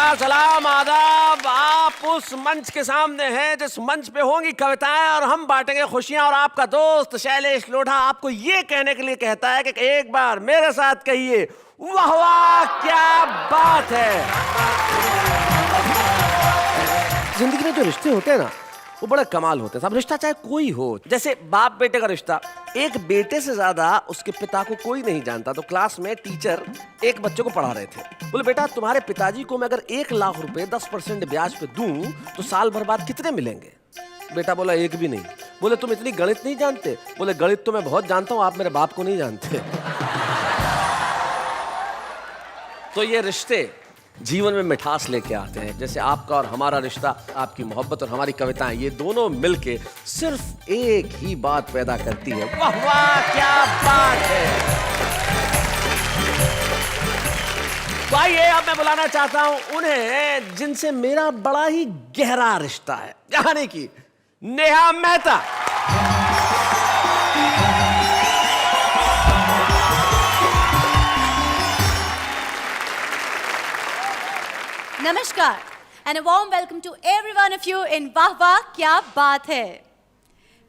नमस्कार, सलाम, आदाब। आप उस मंच के सामने हैं जिस मंच पे होंगी कविताएं और हम बांटेंगे खुशियां। और आपका दोस्त शैलेश लोढ़ा आपको ये कहने के लिए कहता है कि एक बार मेरे साथ कहिए, वाह वाह क्या बात है। जिंदगी में जो रिश्ते होते हैं ना, वो बड़ा कमाल होते हैं। सब रिश्ता चाहे कोई हो, जैसे बाप बेटे का रिश्ता, एक बेटे से ज्यादा उसके पिता को कोई नहीं जानता। तो क्लास में टीचर एक बच्चे को पढ़ा रहे थे। बोले, बेटा तुम्हारे पिताजी को मैं अगर 1 लाख रुपए 10% ब्याज पे दूं तो साल भर बाद कितने मिलेंगे? बेटा बोला, एक भी नहीं। बोले, तुम इतनी गणित नहीं जानते? बोले, गणित तो मैं बहुत जानता हूं, आप मेरे बाप को नहीं जानते। तो ये रिश्ते जीवन में मिठास लेके आते हैं। जैसे आपका और हमारा रिश्ता, आपकी मोहब्बत और हमारी कविताएं, ये दोनों मिलके सिर्फ एक ही बात पैदा करती है, वाह वाह क्या बात है। तो आइए, अब मैं बुलाना चाहता हूं उन्हें जिनसे मेरा बड़ा ही गहरा रिश्ता है, यानी कि नेहा मेहता। नमस्कार and a warm welcome to every one of you in वाह वाह क्या बात है।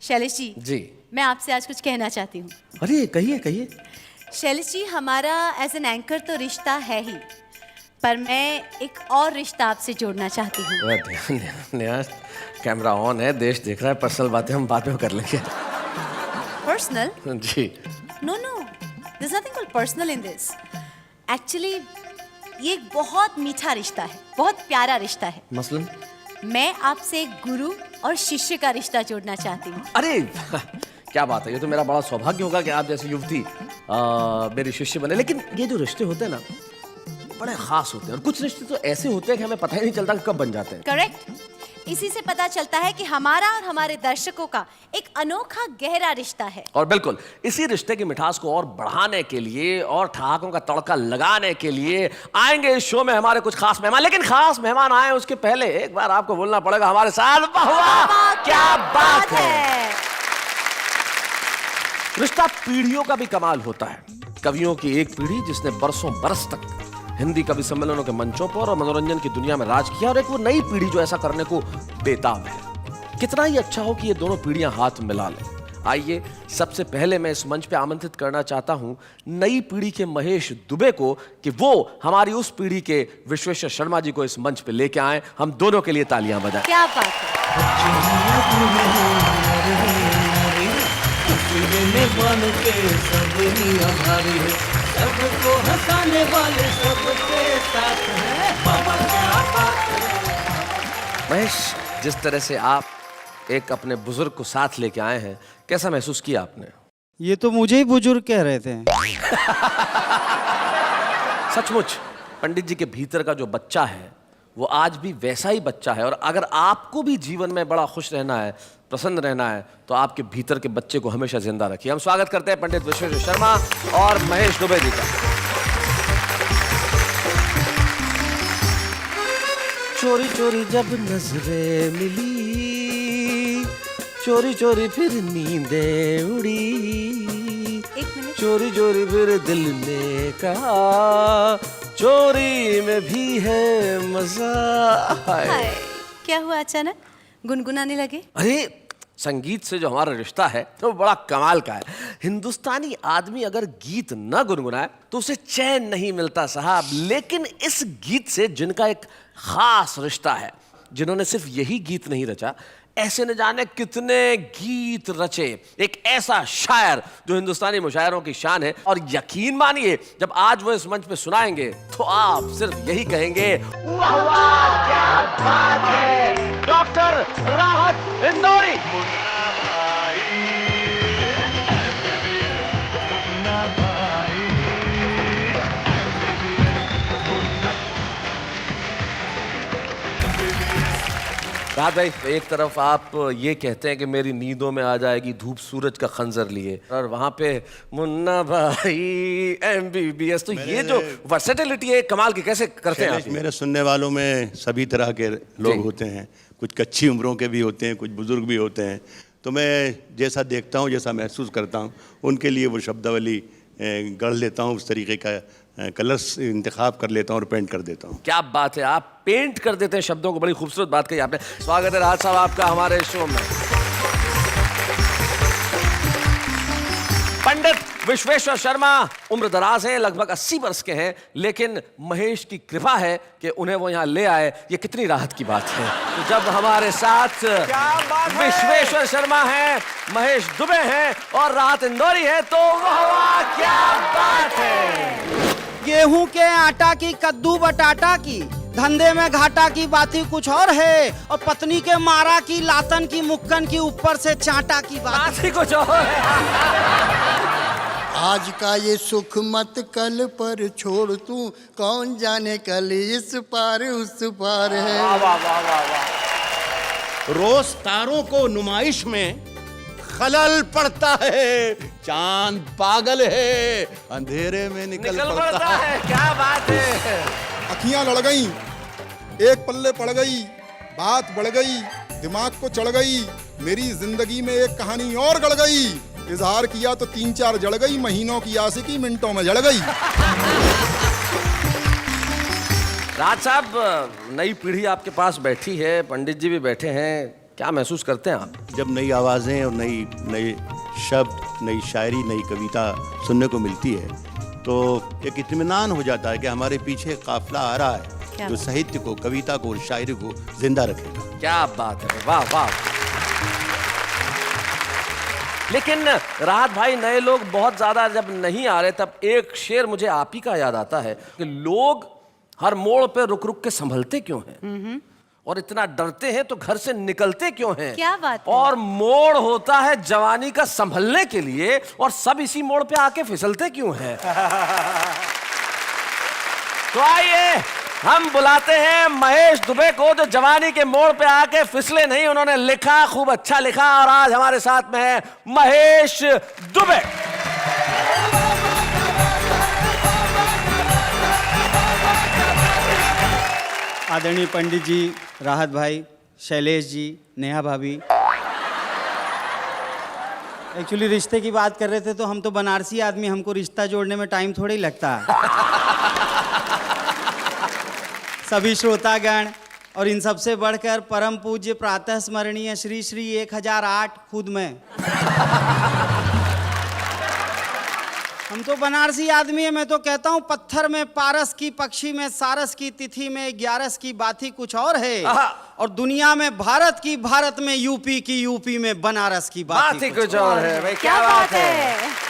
शैलेश जी, मैं आपसे आज कुछ कहना चाहती हूँ। अरे कहिए कहिए। शैलेश जी, हमारा एज एन एंकर तो रिश्ता है ही, पर मैं एक और रिश्ता आपसे जोड़ना चाहती हूँ। नेहा, कैमरा ऑन है, देश देख रहा है, पर्सनल बातें हम बाद में कर लेंगे। पर्सनल? जी। No, there is nothing called personal in this. Actually ये एक बहुत मीठा रिश्ता है, बहुत प्यारा रिश्ता है। मसलन? मैं आपसे एक गुरु और शिष्य का रिश्ता जोड़ना चाहती हूँ। अरे क्या बात है, ये तो मेरा बड़ा सौभाग्य होगा कि आप जैसी युवती मेरी शिष्य बने। लेकिन ये जो रिश्ते होते हैं ना, बड़े खास होते हैं। और कुछ रिश्ते तो ऐसे होते हैं कि हमें पता ही नहीं चलता कि कब बन जाते हैं। करेक्ट। इसी से पता चलता है कि हमारा और हमारे दर्शकों का एक अनोखा गहरा रिश्ता है। और बिल्कुल इसी रिश्ते की मिठास को और बढ़ाने के लिए और ठहाकों का तड़का लगाने के लिए आएंगे इस शो में हमारे कुछ खास मेहमान। लेकिन खास मेहमान आए उसके पहले एक बार आपको बोलना पड़ेगा हमारे साथ, वाह वाह क्या बात है। रिश्ता पीढ़ियों का भी कमाल होता है। कवियों की एक पीढ़ी जिसने बरसों बरस तक हिंदी कवि सम्मेलनों के मंचों पर और मनोरंजन की दुनिया में राज किया, और एक वो नई पीढ़ी जो ऐसा करने को बेताब है। कितना ही अच्छा हो कि ये दोनों पीढ़ियां हाथ मिला लें। आइए, सबसे पहले मैं इस मंच पे आमंत्रित करना चाहता हूं नई पीढ़ी के महेश दुबे को कि वो हमारी उस पीढ़ी के विश्वेश्वर शर्मा जी को इस मंच पे लेके आए। हम दोनों के लिए तालियां बजाएं। क्या बात है। सबको हंसाने वाले सबके साथ हैं, बाबा क्या बात है। महेश, जिस तरह से आप एक अपने बुजुर्ग को साथ लेके आए हैं, कैसा महसूस किया आपने? ये तो मुझे ही बुजुर्ग कह रहे थे। सचमुच पंडित जी के भीतर का जो बच्चा है वो आज भी वैसा ही बच्चा है। और अगर आपको भी जीवन में बड़ा खुश रहना है, प्रसन्न रहना है, तो आपके भीतर के बच्चे को हमेशा जिंदा रखिए। हम स्वागत करते हैं पंडित विश्वेश्वर शर्मा और महेश दुबे जी का। चोरी चोरी जब नजरें मिली, चोरी चोरी फिर नींदें उड़ी, चोरी चोरी फिर दिल ने कहा, चोरी में भी है मजा। हाय, क्या हुआ अचानक गुनगुनाने लगे? अरे संगीत से जो हमारा रिश्ता है वो बड़ा कमाल का है। हिंदुस्तानी आदमी अगर गीत न गुनगुनाए तो उसे चैन नहीं मिलता साहब। लेकिन इस गीत से जिनका एक खास रिश्ता है, जिन्होंने सिर्फ यही गीत नहीं रचा, ऐसे न जाने कितने गीत रचे, एक ऐसा शायर जो हिंदुस्तानी मुशायरों की शान है। और यकीन मानिए, जब आज वो इस मंच पे सुनाएंगे तो आप सिर्फ यही कहेंगे, वाह वाह क्या बात है। डॉक्टर राहत इंदौरी। राहत भाई, एक तरफ आप ये कहते हैं कि मेरी नींदों में आ जाएगी धूप सूरज का खंजर लिए, और वहां पे मुन्ना भाई MBBS, तो ये जो वर्सेटिलिटी है कमाल की, कैसे करते हैं आप? मेरे सुनने वालों में सभी तरह के लोग होते हैं, कुछ कच्ची उम्रों के भी होते हैं, कुछ बुजुर्ग भी होते हैं। तो मैं जैसा देखता हूँ, जैसा महसूस करता हूँ, उनके लिए वो शब्दावली गढ़ लेता हूँ, उस तरीके का कलर्स इंतखाब कर लेता हूँ और पेंट कर देता हूँ। क्या बात है, आप पेंट कर देते हैं शब्दों को, बड़ी खूबसूरत बात कही आपने। स्वागत है राहत साहब आपका हमारे शो में। पंडित विश्वेश्वर शर्मा उम्र दराज हैं, लगभग 80 वर्ष के हैं, लेकिन महेश की कृपा है कि उन्हें वो यहाँ ले आए। ये कितनी राहत की बात है। तो जब हमारे साथ विश्वेश्वर शर्मा हैं, महेश दुबे हैं और राहत इंदौरी है, तो वाह क्या बात है। गेहूं के आटा की, कद्दू बटाटा की, धंधे में घाटा की बात ही कुछ और है, और पत्नी के मारा की, लातन की, मुक्कन की, ऊपर से चाटा की बात ही कुछ और है। आज का ये सुख मत कल पर छोड़ तू, कौन जाने कल इस पार उस पार है। वाह वाह वाह वाह वाह। रोज तारों को नुमाइश में खलल पड़ता है, चांद पागल है, अंधेरे में निकल पड़ता है। क्या बात है। अखियां लड़ गई, एक पल्ले पड़ गई, बात बढ़ गई, दिमाग को चढ़ गई, मेरी जिंदगी में एक कहानी और गढ़ गई। इजहार किया तो 3-4 जड़ गई, महीनों की आशिकी मिनटों में जड़ गई। राज साहब, नई पीढ़ी आपके पास बैठी है, पंडित जी भी बैठे हैं, क्या महसूस करते हैं आप? जब नई आवाज़ें और नई शब्द, नई शायरी, नई कविता सुनने को मिलती है तो एक इत्मीनान हो जाता है कि हमारे पीछे काफिला आ रहा है जो साहित्य को, कविता को और शायरी को जिंदा रखेगा। क्या बात है, वाह वाह। लेकिन राहत भाई, नए लोग बहुत ज्यादा जब नहीं आ रहे, तब एक शेर मुझे आप ही का याद आता है कि लोग हर मोड़ पे रुक रुक के संभलते क्यों हैं और इतना डरते हैं तो घर से निकलते क्यों हैं। क्या बात है? और मोड़ होता है जवानी का संभलने के लिए, और सब इसी मोड़ पे आके फिसलते क्यों हैं। तो आइए हम बुलाते हैं महेश दुबे को, जो जवानी के मोड़ पे आके फिसले नहीं, उन्होंने लिखा, खूब अच्छा लिखा, और आज हमारे साथ में है महेश दुबे। आदरणीय पंडित जी, राहत भाई, शैलेश जी, नेहा भाभी। एक्चुअली रिश्ते की बात कर रहे थे तो हम तो बनारसी आदमी, हमको रिश्ता जोड़ने में टाइम थोड़ी लगता है। सभी श्रोतागण और इन सबसे बढ़कर परम पूज्य प्रातः स्मरणीय श्री श्री 1008 खुद में, हम तो बनारसी आदमी है। मैं तो कहता हूँ पत्थर में पारस की, पक्षी में सारस की, तिथि में 11 की बात ही कुछ और है, और दुनिया में भारत की, भारत में यूपी की, यूपी में बनारस की बात ही कुछ और है। भाई क्या बात है।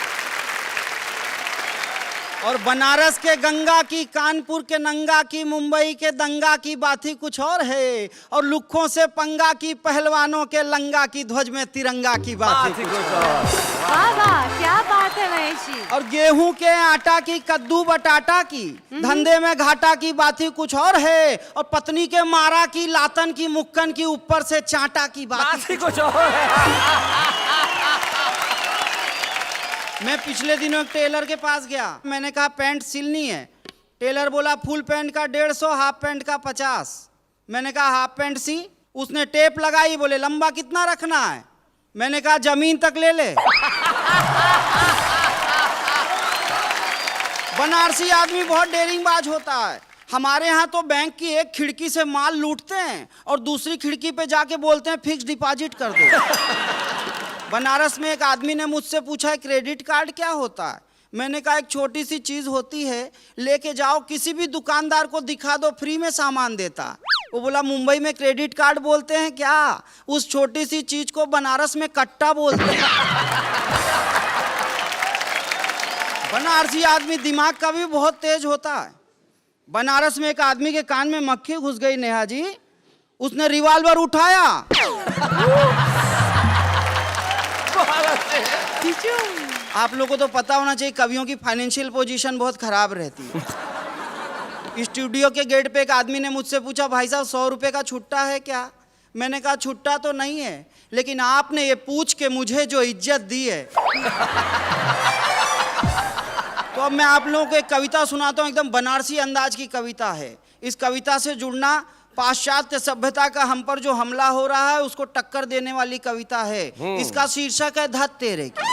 और बनारस के गंगा की, कानपुर के नंगा की, मुंबई के दंगा की बात ही कुछ और है, और लुक्खों से पंगा की, पहलवानों के लंगा की, ध्वज में तिरंगा की बात ही कुछ और। वाह वाह, क्या बात है महेश जी। और गेहूं के आटा की, कद्दू बटाटा की, धंधे में घाटा की बात ही कुछ और है, और पत्नी के मारा की, लातन की, मुक्कन की, ऊपर से चाटा की बात ही कुछ और है। मैं पिछले दिनों एक टेलर के पास गया, मैंने कहा पैंट सिलनी है। टेलर बोला फुल पैंट का 150, हाफ पैंट का 50। मैंने कहा हाफ पैंट सी। उसने टेप लगाई, बोले लंबा कितना रखना है। मैंने कहा जमीन तक ले ले। बनारसी आदमी बहुत डेरिंगबाज होता है। हमारे यहाँ तो बैंक की एक खिड़की से माल लूटते हैं और दूसरी खिड़की पे जाके बोलते हैं फिक्स डिपॉजिट कर दो। बनारस में एक आदमी ने मुझसे पूछा क्रेडिट कार्ड क्या होता है। मैंने कहा एक छोटी सी चीज होती है, लेके जाओ किसी भी दुकानदार को दिखा दो, फ्री में सामान देता। वो बोला मुंबई में क्रेडिट कार्ड बोलते हैं क्या? उस छोटी सी चीज को बनारस में कट्टा बोलते हैं। बनारसी आदमी दिमाग का भी बहुत तेज होता है। बनारस में एक आदमी के कान में मक्खी घुस गई नेहा जी, उसने रिवॉल्वर उठाया। आप लोगों को तो पता होना चाहिए कवियों की फाइनेंशियल पोजीशन बहुत खराब रहती है। स्टूडियो के गेट पे एक आदमी ने मुझसे पूछा भाई साहब 100 रुपए का छुट्टा है क्या? मैंने कहा छुट्टा तो नहीं है, लेकिन आपने ये पूछ के मुझे जो इज्जत दी है। तो अब मैं आप लोगों को एक कविता सुनाता हूँ, एकदम बनारसी अंदाज की कविता है। इस कविता से जुड़ना, पाश्चात्य सभ्यता का हम पर जो हमला हो रहा है उसको टक्कर देने वाली कविता है। इसका शीर्षक है धत तेरे की।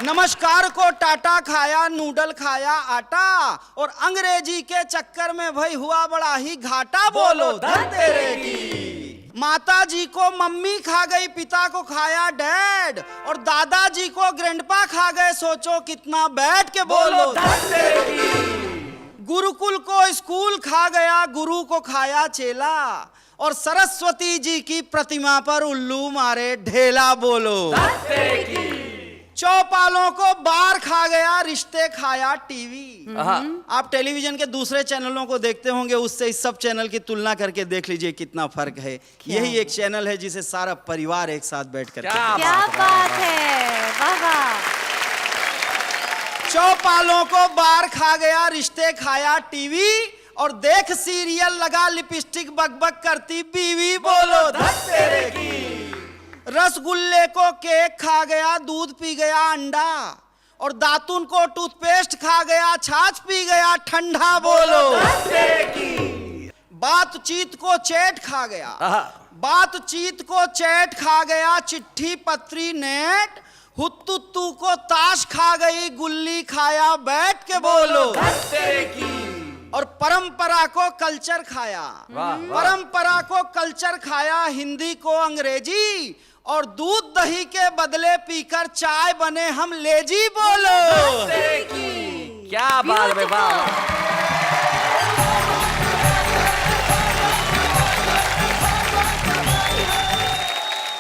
नमस्कार को टाटा खाया, नूडल खाया आटा, और अंग्रेजी के चक्कर में भाई हुआ बड़ा ही घाटा। बोलो धनतेरे की। माता जी को मम्मी खा गई, पिता को खाया डैड, और दादाजी को ग्रैंडपा खा गए, सोचो कितना बैठ के बोलो धनतेरे की। गुरुकुल को स्कूल खा गया, गुरु को खाया चेला, और सरस्वती जी की प्रतिमा पर उल्लू मारे ढेला। बोलो धनतेरे की। चौपालों को बार खा गया, रिश्ते खाया टीवी। आप टेलीविजन के दूसरे चैनलों को देखते होंगे, उससे इस सब चैनल की तुलना करके देख लीजिए कितना फर्क है। यही एक चैनल है जिसे सारा परिवार एक साथ बैठकर क्या बात है, वाह वाह। चौपालों को बार खा गया, रिश्ते खाया टीवी, और देख सीरियल लगा लिपस्टिक बकबक करती बीवी। बोलो धनतेरे की। रसगुल्ले को केक खा गया, दूध पी गया अंडा, और दातुन को टूथपेस्ट खा गया, छाछ पी गया ठंडा। बोलो धनतेरे की। बातचीत को चैट खा गया, बातचीत को चैट खा गया, चिट्ठी पत्री नेट, हुत्तुत्तू को ताश खा गई, गुल्ली खाया बैठ के। बोलो धनतेरे की। और परंपरा को कल्चर खाया, परंपरा को कल्चर खाया, हिंदी को अंग्रेजी, और दूध दही के बदले पीकर चाय बने हम लेजी। बोलो क्या बात है, वाह।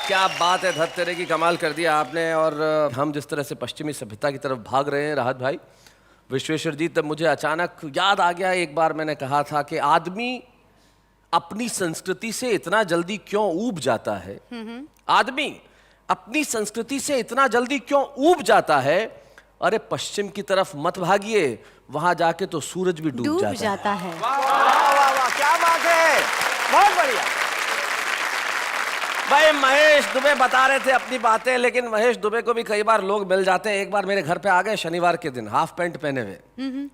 क्या बात है, धत्तेरे की कमाल कर दिया आपने। और हम जिस तरह से पश्चिमी सभ्यता की तरफ भाग रहे हैं राहत भाई, विश्वेश्वर जी, तब मुझे अचानक याद आ गया, एक बार मैंने कहा था कि आदमी अपनी संस्कृति से इतना जल्दी क्यों ऊब जाता है। आदमी अपनी संस्कृति से इतना जल्दी क्यों ऊब जाता है। अरे पश्चिम की तरफ मत भागिए, वहां जाके तो सूरज भी डूब जाता है। वाह वाह वाह, क्या बात है, बहुत बढ़िया। भाई महेश दुबे बता रहे थे अपनी बातें, लेकिन महेश दुबे को भी कई बार लोग मिल जाते हैं। एक बार मेरे घर पे आ गए शनिवार के दिन हाफ पैंट पहने हुए,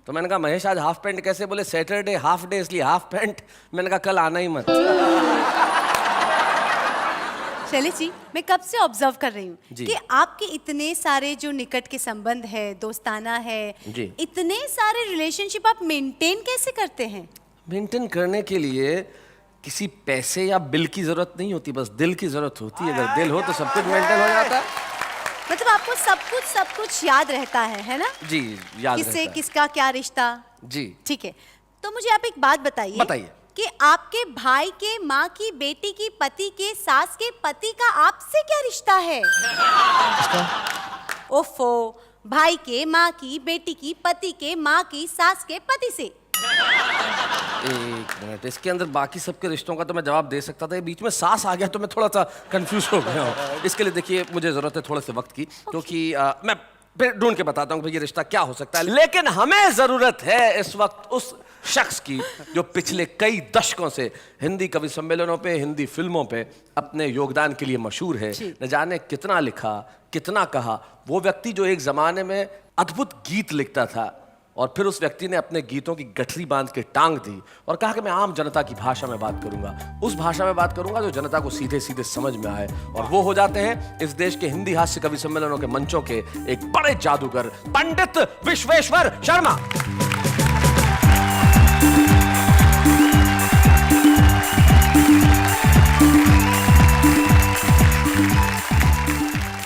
तो मैंने कहा महेश आज हाफ पैंट कैसे? बोले सैटरडे हाफ डे इसलिए हाफ पैंट। मैंने कहा कल आना ही मत। शैलेश जी, मैं कब से ऑब्जर्व कर रही हूँ कि आपके इतने सारे जो निकट के संबंध है, दोस्ताना है, इतने सारे रिलेशनशिप आप मेंटेन कैसे करते हैं? मेंटेन करने के लिए किसी पैसे या बिल की जरूरत नहीं होती, बस दिल की जरूरत होती है। अगर दिल हो तो सब कुछ मेंटेन हो जाता है। मतलब आपको सब कुछ याद रहता है ना? जी, याद रहता किससे है। किसका क्या रिश्ता। जी ठीक है, तो मुझे आप एक बात बताइए कि आपके भाई के माँ की बेटी की पति के सास के पति का आपसे क्या रिश्ता है? ओफो, भाई के माँ की बेटी की पति के माँ की सास के पति से। एक मिनट, इसके अंदर बाकी सबके रिश्तों का तो मैं जवाब दे सकता था, ये बीच में सास आ गया तो मैं थोड़ा सा कंफ्यूज हो गया हूँ। इसके लिए देखिए मुझे जरूरत है थोड़े से वक्त की, क्योंकि मैं फिर ढूंढ के बताता हूँ ये रिश्ता क्या हो सकता है। लेकिन हमें जरूरत है इस वक्त उस शख्स की जो पिछले कई दशकों से हिंदी कवि सम्मेलनों पे, हिंदी फिल्मों पे अपने योगदान के लिए मशहूर है। न जाने कितना लिखा, कितना कहा। वो व्यक्ति जो एक जमाने में अद्भुत गीत लिखता था और फिर उस व्यक्ति ने अपने गीतों की गठरी बांध के टांग दी और कहा कि मैं आम जनता की भाषा में बात करूंगा, उस भाषा में बात करूंगा जो जनता को सीधे सीधे समझ में आए। और वो हो जाते हैं इस देश के हिंदी हास्य कवि सम्मेलनों के मंचों के एक बड़े जादूगर पंडित विश्वेश्वर शर्मा।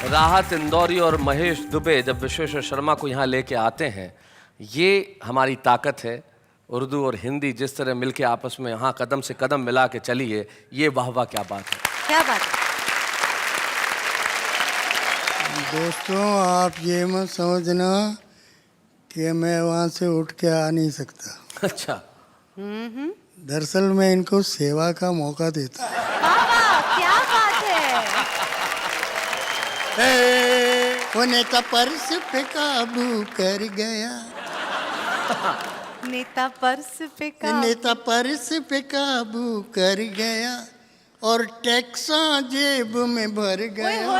राहत इंदौरी और महेश दुबे जब विश्वेश्वर शर्मा को यहाँ लेके आते हैं, ये हमारी ताकत है। उर्दू और हिंदी जिस तरह मिलके आपस में यहाँ कदम से कदम मिला के चली है, ये वाह वाह क्या बात है, क्या बात है। दोस्तों, आप ये मत समझना कि मैं वहाँ से उठ के आ नहीं सकता। अच्छा, दरअसल मैं इनको सेवा का मौका देता हूँ। क्या बात है। वो नेता पर्स पे काबू कर गया, नेता पर्स पे नेता पर्स पे काबू कर गया और टैक्सा जेब में भर गया।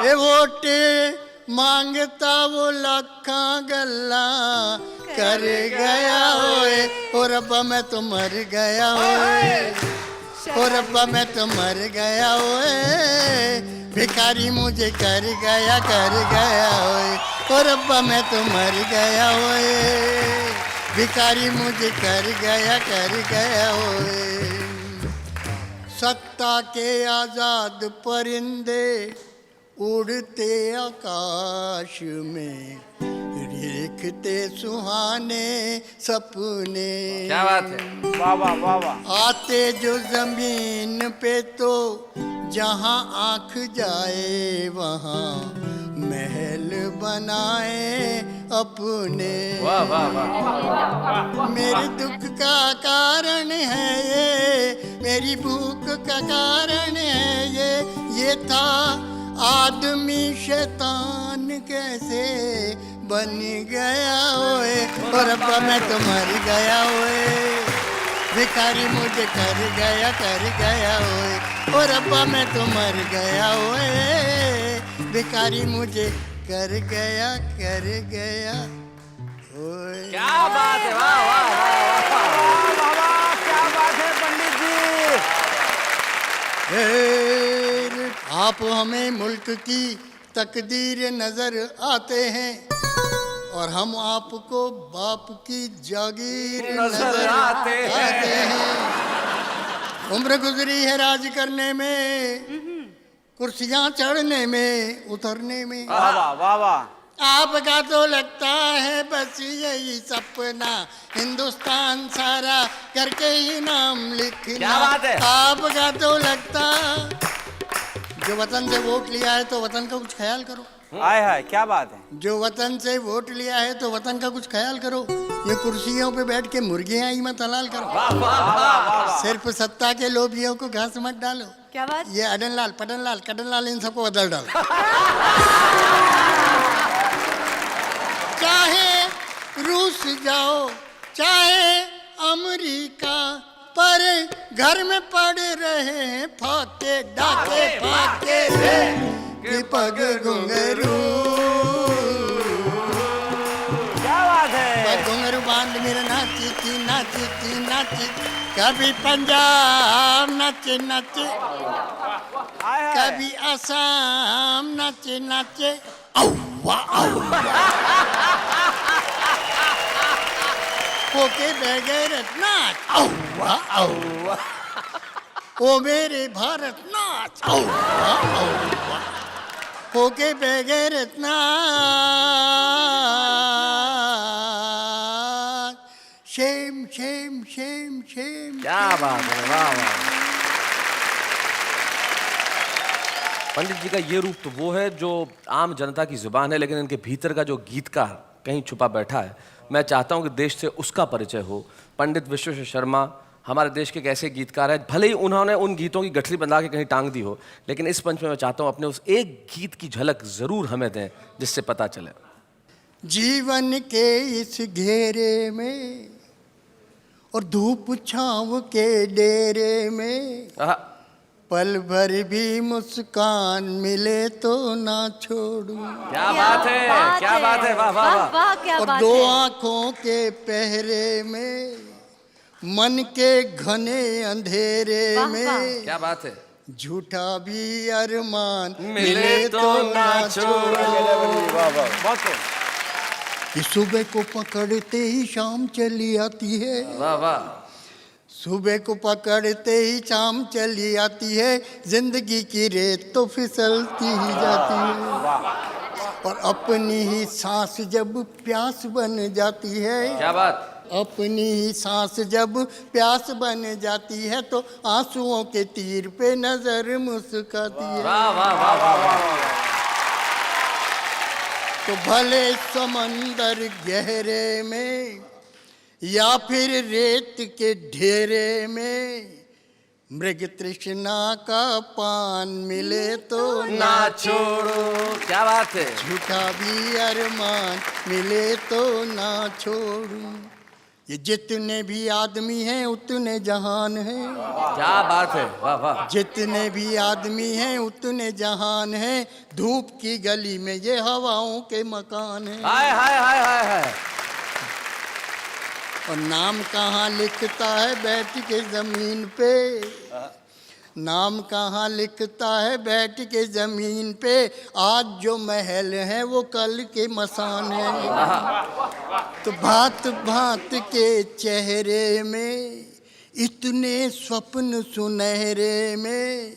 ए वोटे मांगता वो लाखा गल्ला कर गया होए, और रब्बा मैं तो मर गया होए, ओ और रब्बा मैं तो मर गया ओए, भिखारी मुझे कर गया ओए, और रब्बा मैं तो मर गया ओए, भिखारी मुझे कर गया ओए। सत्ता के आजाद परिंदे उड़ते आकाश में, देखते सुहाने सपने। क्या बात है, वाह वाह वाह वाह। आते जो जमीन पे तो जहाँ आँख जाए वहाँ महल बनाए अपने। वाह वाह वाह। मेरे दुख का कारण है ये, मेरी भूख का कारण है ये था आदमी शैतान कैसे बन गया ओए, और रब्बा मैं तो मर गया ओए, भिखारी मुझे कर गया ओए, और रब्बा मैं तो मर गया ओए, भिखारी मुझे कर गया ओए। क्या बात है, वाह वाह वाह वाह। क्या बात है पंडित जी। आप हमें मुल्क की तकदीर नजर आते हैं, और हम आपको बाप की जागीर नजर आते हैं। उम्र गुजरी है राज करने में, कुर्सियां चढ़ने में उतरने में। वाह वाह वाह वाह। आपका तो लगता है बस यही सपना, हिंदुस्तान सारा करके ही नाम लिखना। क्या बात है। आपका तो लगता, जो वतन से वोट लिया है तो वतन का कुछ ख्याल करो। हाय हाय क्या बात है। जो वतन से वोट लिया है तो वतन का कुछ ख्याल करो। ये कुर्सियों पे बैठ के मुर्गियां ही मत हलाल करो। सिर्फ सत्ता के लोभियों को घास मत डालो। क्या बात? ये अडनलाल पडनलाल कडनलाल इन सबको बदल डालो। चाहे रूस जाओ चाहे अमेरिका, पर घर में पड़ रहे हैं फाके डाके फाके रे कि पग घुंघरू। क्या बात है। पग घुंघरू बांध मेरे नाची, कभी पंजाब नाचे हाय हाय। कभी असम नाचे औवा होके बगैर नाच औवा ओ मेरे भारत नाच औवा होके बगैर नाच। शेम क्या बात है, वाह वाह। पंडित जी का ये रूप तो वो है जो आम जनता की जुबान है, लेकिन इनके भीतर का जो गीतकार कहीं छुपा बैठा है, मैं चाहता हूं कि देश से उसका परिचय हो। पंडित विश्वेश्वर शर्मा हमारे देश के एक ऐसे गीतकार हैं, भले ही उन्होंने उन गीतों की गठरी बंधा के कहीं टांग दी हो, लेकिन इस पंच में मैं चाहता हूं अपने उस एक गीत की झलक जरूर हमें दें जिससे पता चले। जीवन के इस घेरे में और धूप छांव के डेरे में, पल भर भी मुस्कान मिले तो ना छोड़ूं। क्या बात है, क्या बात है, वाह वाह वाह। क्या और बात दो है। आंखों के पहरे में, मन के घने अंधेरे वाह, में, वाह। क्या बात है, झूठा भी अरमान मिले तो ना बहुत कि सुबह को पकड़ते ही शाम चली आती है, वाह वाह। सुबह को पकड़ते ही शाम चली आती है, जिंदगी की रेत तो फिसलती ही जाती है, और अपनी ही सांस जब प्यास बन जाती है, क्या बात, अपनी ही सांस जब प्यास बन जाती है, तो आंसुओं के तीर पे नजर मुस्काती है। वाह वाह वाह वाह वाह। तो भले समंदर गहरे में या फिर रेत के ढेरे में, मृग तृष्णा का पान मिले तो ना छोड़ो। क्या बात है, झूठा भी अरमान मिले तो ना छोड़ूं। ये जितने भी आदमी हैं उतने जहान हैं, क्या बात है, वाह वाह। जितने भी आदमी हैं उतने जहान हैं, धूप की गली में ये हवाओं के मकान हैं। हाय हाय हाय हाय हाय। और नाम कहाँ लिखता है बैठ के जमीन पे, नाम कहाँ लिखता है बैठ के जमीन पे, आज जो महल है वो कल के मसान है। तो भांत भांत के चेहरे में इतने स्वप्न सुनहरे में,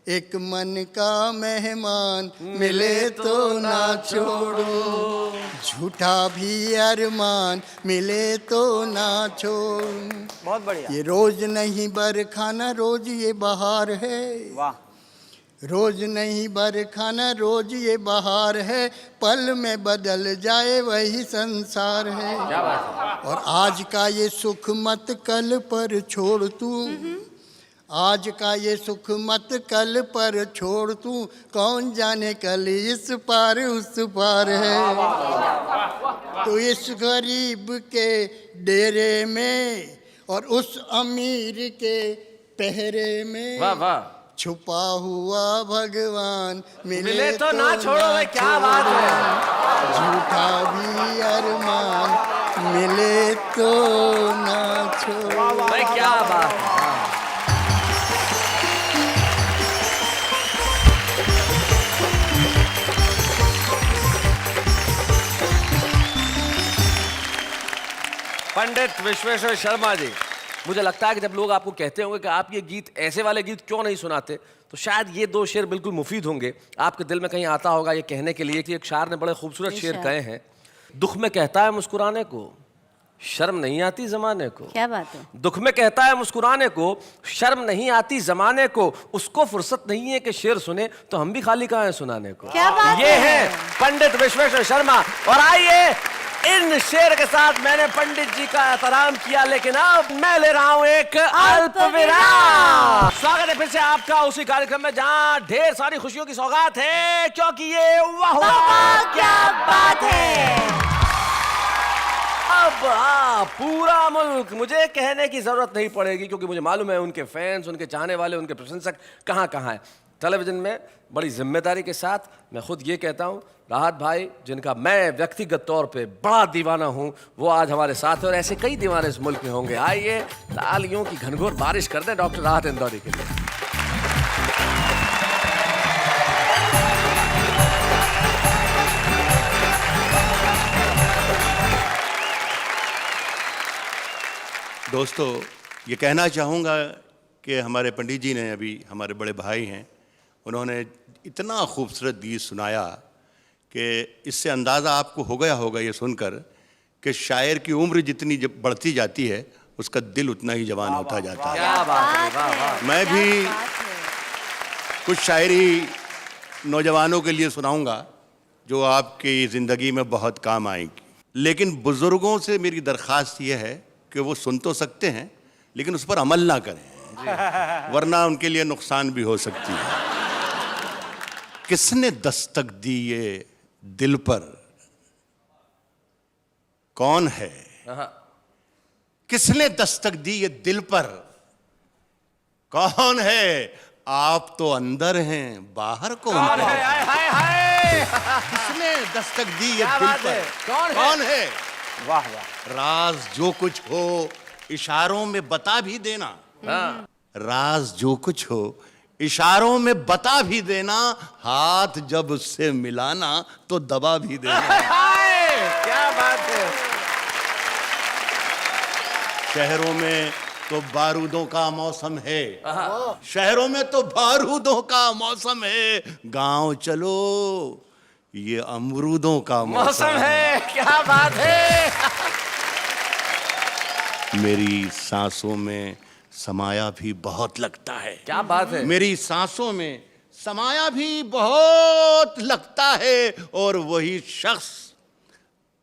एक मन का मेहमान मिले तो ना छोड़ो, झूठा भी अरमान मिले तो ना छोड़ो। बहुत बढ़िया। ये रोज नहीं बरखाना रोज ये बहार है, वाह। रोज नहीं बरखाना रोज ये बहार है, पल में बदल जाए वही संसार है। क्या बात है। और आज का ये सुख मत कल पर छोड़ तू, आज का ये सुख मत कल पर छोड़ तू, कौन जाने कल इस पार उस पार है। तो इस गरीब के डेरे में और उस अमीर के पहरे में, वाह वाह, छुपा हुआ भगवान मिले तो ना छोड़ो। भाई क्या बात है। झूठा भी अरमान मिले तो ना छोड़ो। भाई क्या बात है। पंडित विश्वेश्वर शर्मा जी, मुझे लगता है कि जब लोग आपको कहते होंगे कि आप ये गीत, ऐसे वाले गीत क्यों नहीं सुनाते, तो शायद ये दो शेर बिल्कुल मुफीद होंगे। आपके दिल में कहीं आता होगा ये कहने के लिए कि एक शायर ने बड़े खूबसूरत शेर कहे हैं, दुख में कहता है मुस्कुराने को, शर्म नहीं आती जमाने को। क्या बात है। दुख में कहता है मुस्कुराने को, शर्म नहीं आती जमाने को, उसको फुर्सत नहीं है कि शेर सुने, तो हम भी खाली कहाँ हैं सुनाने को। क्या बात ये है। है पंडित विश्वेश्वर शर्मा। और आइए, इन शेर के साथ मैंने पंडित जी का एहतराम किया, लेकिन अब मैं ले रहा हूं एक अल्प विराम। स्वागत है फिर से आपका उसी कार्यक्रम में जहां ढेर सारी खुशियों की सौगात है, क्योंकि ये वाह वाह क्या बात है। अब पूरा मुल्क, मुझे कहने की जरूरत नहीं पड़ेगी क्योंकि मुझे मालूम है उनके फैंस, उनके चाहने वाले, उनके प्रशंसक कहाँ कहाँ हैं। टेलीविजन में बड़ी जिम्मेदारी के साथ मैं खुद ये कहता हूँ, राहत भाई, जिनका मैं व्यक्तिगत तौर पे बड़ा दीवाना हूँ, वो आज हमारे साथ है और ऐसे कई दीवाने इस मुल्क में होंगे। आइए तालियों की घनघोर बारिश कर दें डॉक्टर राहत इंदौरी के लिए। दोस्तों, ये कहना चाहूँगा कि हमारे पंडित जी ने, अभी हमारे बड़े भाई हैं, उन्होंने इतना खूबसूरत गीत सुनाया कि इससे अंदाज़ा आपको हो गया होगा ये सुनकर कि शायर की उम्र जितनी जब बढ़ती जाती है उसका दिल उतना ही जवान होता जाता है। क्या बात है, वाह वाह। मैं भी कुछ शायरी नौजवानों के लिए सुनाऊंगा जो आपकी ज़िंदगी में बहुत काम आएगी, लेकिन बुज़ुर्गों से मेरी दरख्वास्त ये है कि वो सुन तो सकते हैं लेकिन उस पर अमल ना करें, वरना उनके लिए नुकसान भी हो सकती है। किसने दस्तक दी ये दिल पर, कौन है? किसने दस्तक दी ये दिल पर, कौन है? आप तो अंदर हैं, बाहर कौन कौन है? हाय हाय हाय। किसने दस्तक दी ये क्या दिल बात पर, है? कौन है? कौन है? वाह वाह। राज जो कुछ हो इशारों में बता भी देना, राज जो कुछ हो इशारों में बता भी देना, हाथ जब उससे मिलाना तो दबा भी देना। क्या बात है। शहरों में तो बारूदों का मौसम है, शहरों में तो बारूदों का मौसम है, गांव चलो ये अमरूदों का मौसम है। क्या बात है। मेरी सांसों में समाया भी बहुत लगता है, क्या बात है। मेरी सांसों में समाया भी बहुत लगता है, और वही शख्स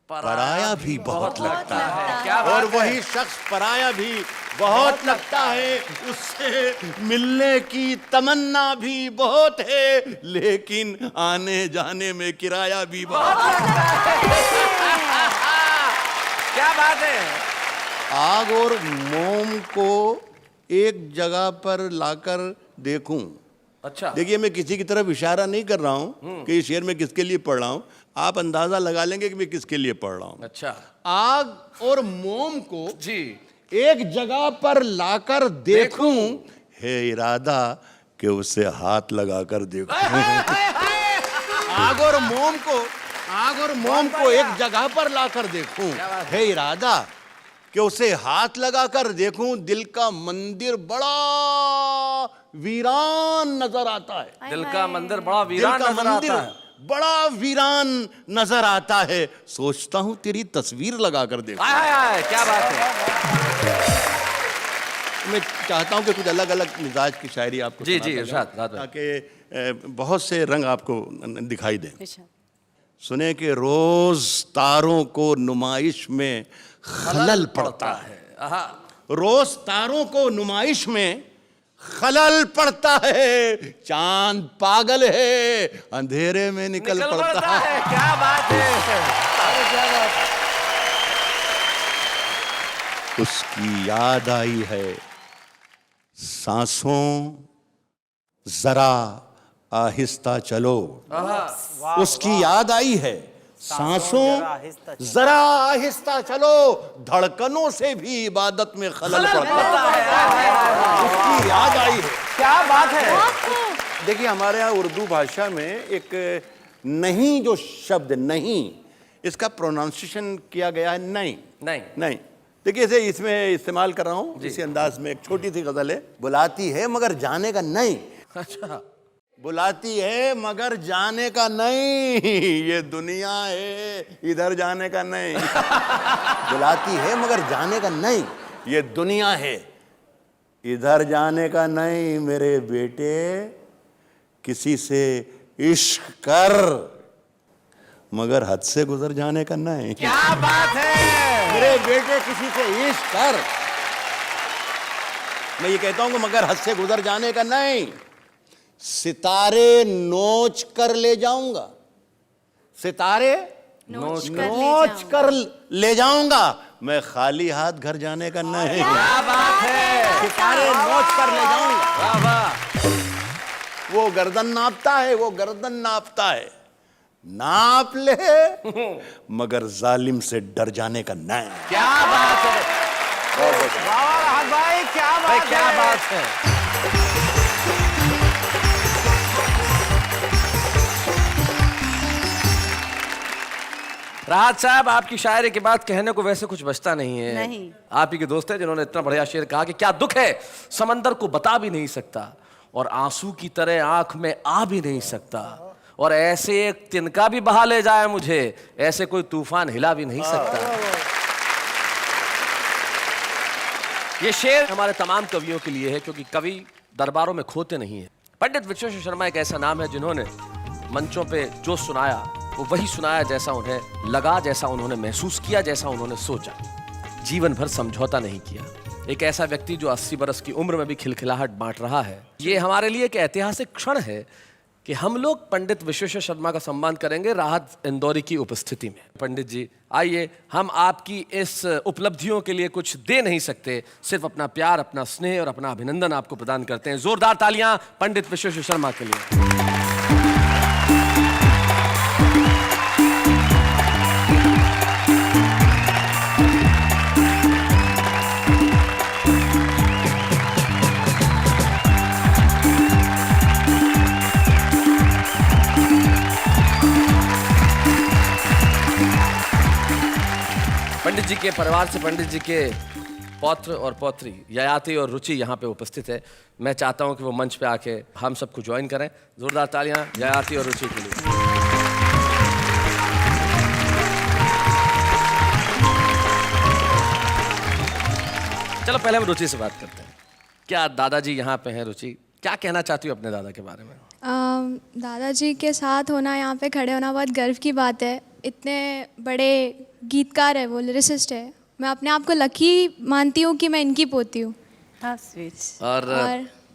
पराया भी बहुत लगता है, क्या बात और है। वही शख्स पराया भी बहुत लगता है, उससे मिलने की तमन्ना भी बहुत है, लेकिन आने जाने में किराया भी बहुत लगता है। क्या बात है। आग और मोम को एक जगह पर लाकर देखूं। अच्छा, देखिए, मैं किसी की तरफ इशारा नहीं कर रहा हूं कि ये शेर मैं किसके लिए पढ़ रहा हूं, आप अंदाजा लगा लेंगे कि मैं किसके लिए पढ़ रहा हूं। अच्छा आग और मोम को जी, एक जगह पर लाकर देखूं, है इरादा कि उसे हाथ लगाकर देखूं। आग और मोम को एक जगह पर लाकर देखूं, है इरादा कि उसे हाथ लगाकर देखूं। दिल का मंदिर बड़ा वीरान नजर आता है। दिल का मंदिर बड़ा दिल वीरान का नजर मंदिर आता है। बड़ा वीरान नजर आता है। सोचता हूं तेरी तस्वीर लगाकर देखूं। हाय हाय हाय, क्या बात है। मैं चाहता हूं कि कुछ अलग अलग मिजाज की शायरी आपको जी, सुनाता जी, जाऊं, इरशाद, रात में। ताकि बहुत से रंग आपको दिखाई दें। सुने कि रोज तारों को नुमाइश में खलल पड़ता है। आहा, रोज तारों को नुमाइश में खलल पड़ता है। चांद पागल है, अंधेरे में निकल पड़ता है। क्या बात है। अरे क्या बात है। उसकी याद आई है सांसों जरा आहिस्ता चलो। उसकी याद आई है सांसों जरा आहिस्ता चलो। धड़कनों से भी इबादत में खलल पड़ता है। उसकी याद आई है। क्या बात है। देखिए हमारे यहाँ उर्दू भाषा में एक नहीं जो शब्द नहीं, इसका प्रोनाउंसिएशन किया गया है नहीं। नहीं। देखिए इसे इसमें इस्तेमाल कर रहा हूँ इसी अंदाज में। एक छोटी सी गजल है। बुलाती है मगर जाने का नहीं। अच्छा, बुलाती है मगर जाने का नहीं, ये दुनिया है इधर जाने का नहीं। बुलाती है मगर जाने का नहीं, ये दुनिया है इधर जाने का नहीं। मेरे बेटे किसी से इश्क कर मगर हद से गुजर जाने का नहीं। क्या बात है। मेरे बेटे किसी से इश्क कर, मैं ये कहता हूं कि मगर हद से गुजर जाने का नहीं। सितारे नोच कर ले जाऊंगा, सितारे नोच कर ले जाऊंगा, मैं खाली हाथ घर जाने का नहीं। क्या बात है। सितारे नोच कर ले जाऊंगा। वाह वाह। वो गर्दन नापता है, वो गर्दन नापता है, नाप ले मगर जालिम से डर जाने का नहीं। क्या बात है। वाह भाई, क्या बात है। क्या बात है। राहत साहब, आपकी शायरी के बाद कहने को वैसे कुछ बचता नहीं है। नहीं। आप ही के दोस्त हैं जिन्होंने इतना बढ़िया शेर कहा कि क्या दुख है समंदर को बता भी नहीं सकता, और आंसू की तरह आंख में आ भी नहीं सकता, और ऐसे एक तिनका भी बहा ले जाए मुझे, ऐसे कोई तूफान हिला भी नहीं सकता। ये शेर हमारे तमाम कवियों के लिए है, क्योंकि कवि दरबारों में खोते नहीं है। पंडित विश्वेश्वर शर्मा एक ऐसा नाम है जिन्होंने मंचों पे जो सुनाया वो वही सुनाया जैसा उन्हें लगा, जैसा उन्होंने महसूस किया, जैसा उन्होंने सोचा। जीवन भर समझौता नहीं किया। एक ऐसा व्यक्ति जो 80 बरस की उम्र में भी खिलखिलाहट बांट रहा है। ये हमारे लिए एक ऐतिहासिक क्षण है कि हम लोग पंडित विश्वेश्वर शर्मा का सम्मान करेंगे राहत इंदौरी की उपस्थिति में। पंडित जी आइए, हम आपकी इस उपलब्धियों के लिए कुछ दे नहीं सकते, सिर्फ अपना प्यार, अपना स्नेह और अपना अभिनंदन आपको प्रदान करते हैं। जोरदार तालियां पंडित विश्वेश्वर शर्मा के लिए। पंडित जी के परिवार से पंडित जी के पौत्र और पौत्री ययाति और रुचि यहाँ पे उपस्थित है। मैं चाहता हूँ कि वो मंच पे आके हम सबको ज्वाइन करें। जोरदार तालियां ययाति और रुचि के लिए। चलो पहले हम रुचि से बात करते हैं। क्या दादाजी यहाँ पे हैं? रुचि, क्या कहना चाहती हो अपने दादा के बारे में? दादाजी के साथ होना, यहाँ पे खड़े होना बहुत गर्व की बात है। इतने बड़े गीतकार है, वो लिरिसिस्ट है। मैं अपने आप को लकी मानती हूँ कि मैं इनकी पोती हूँ। और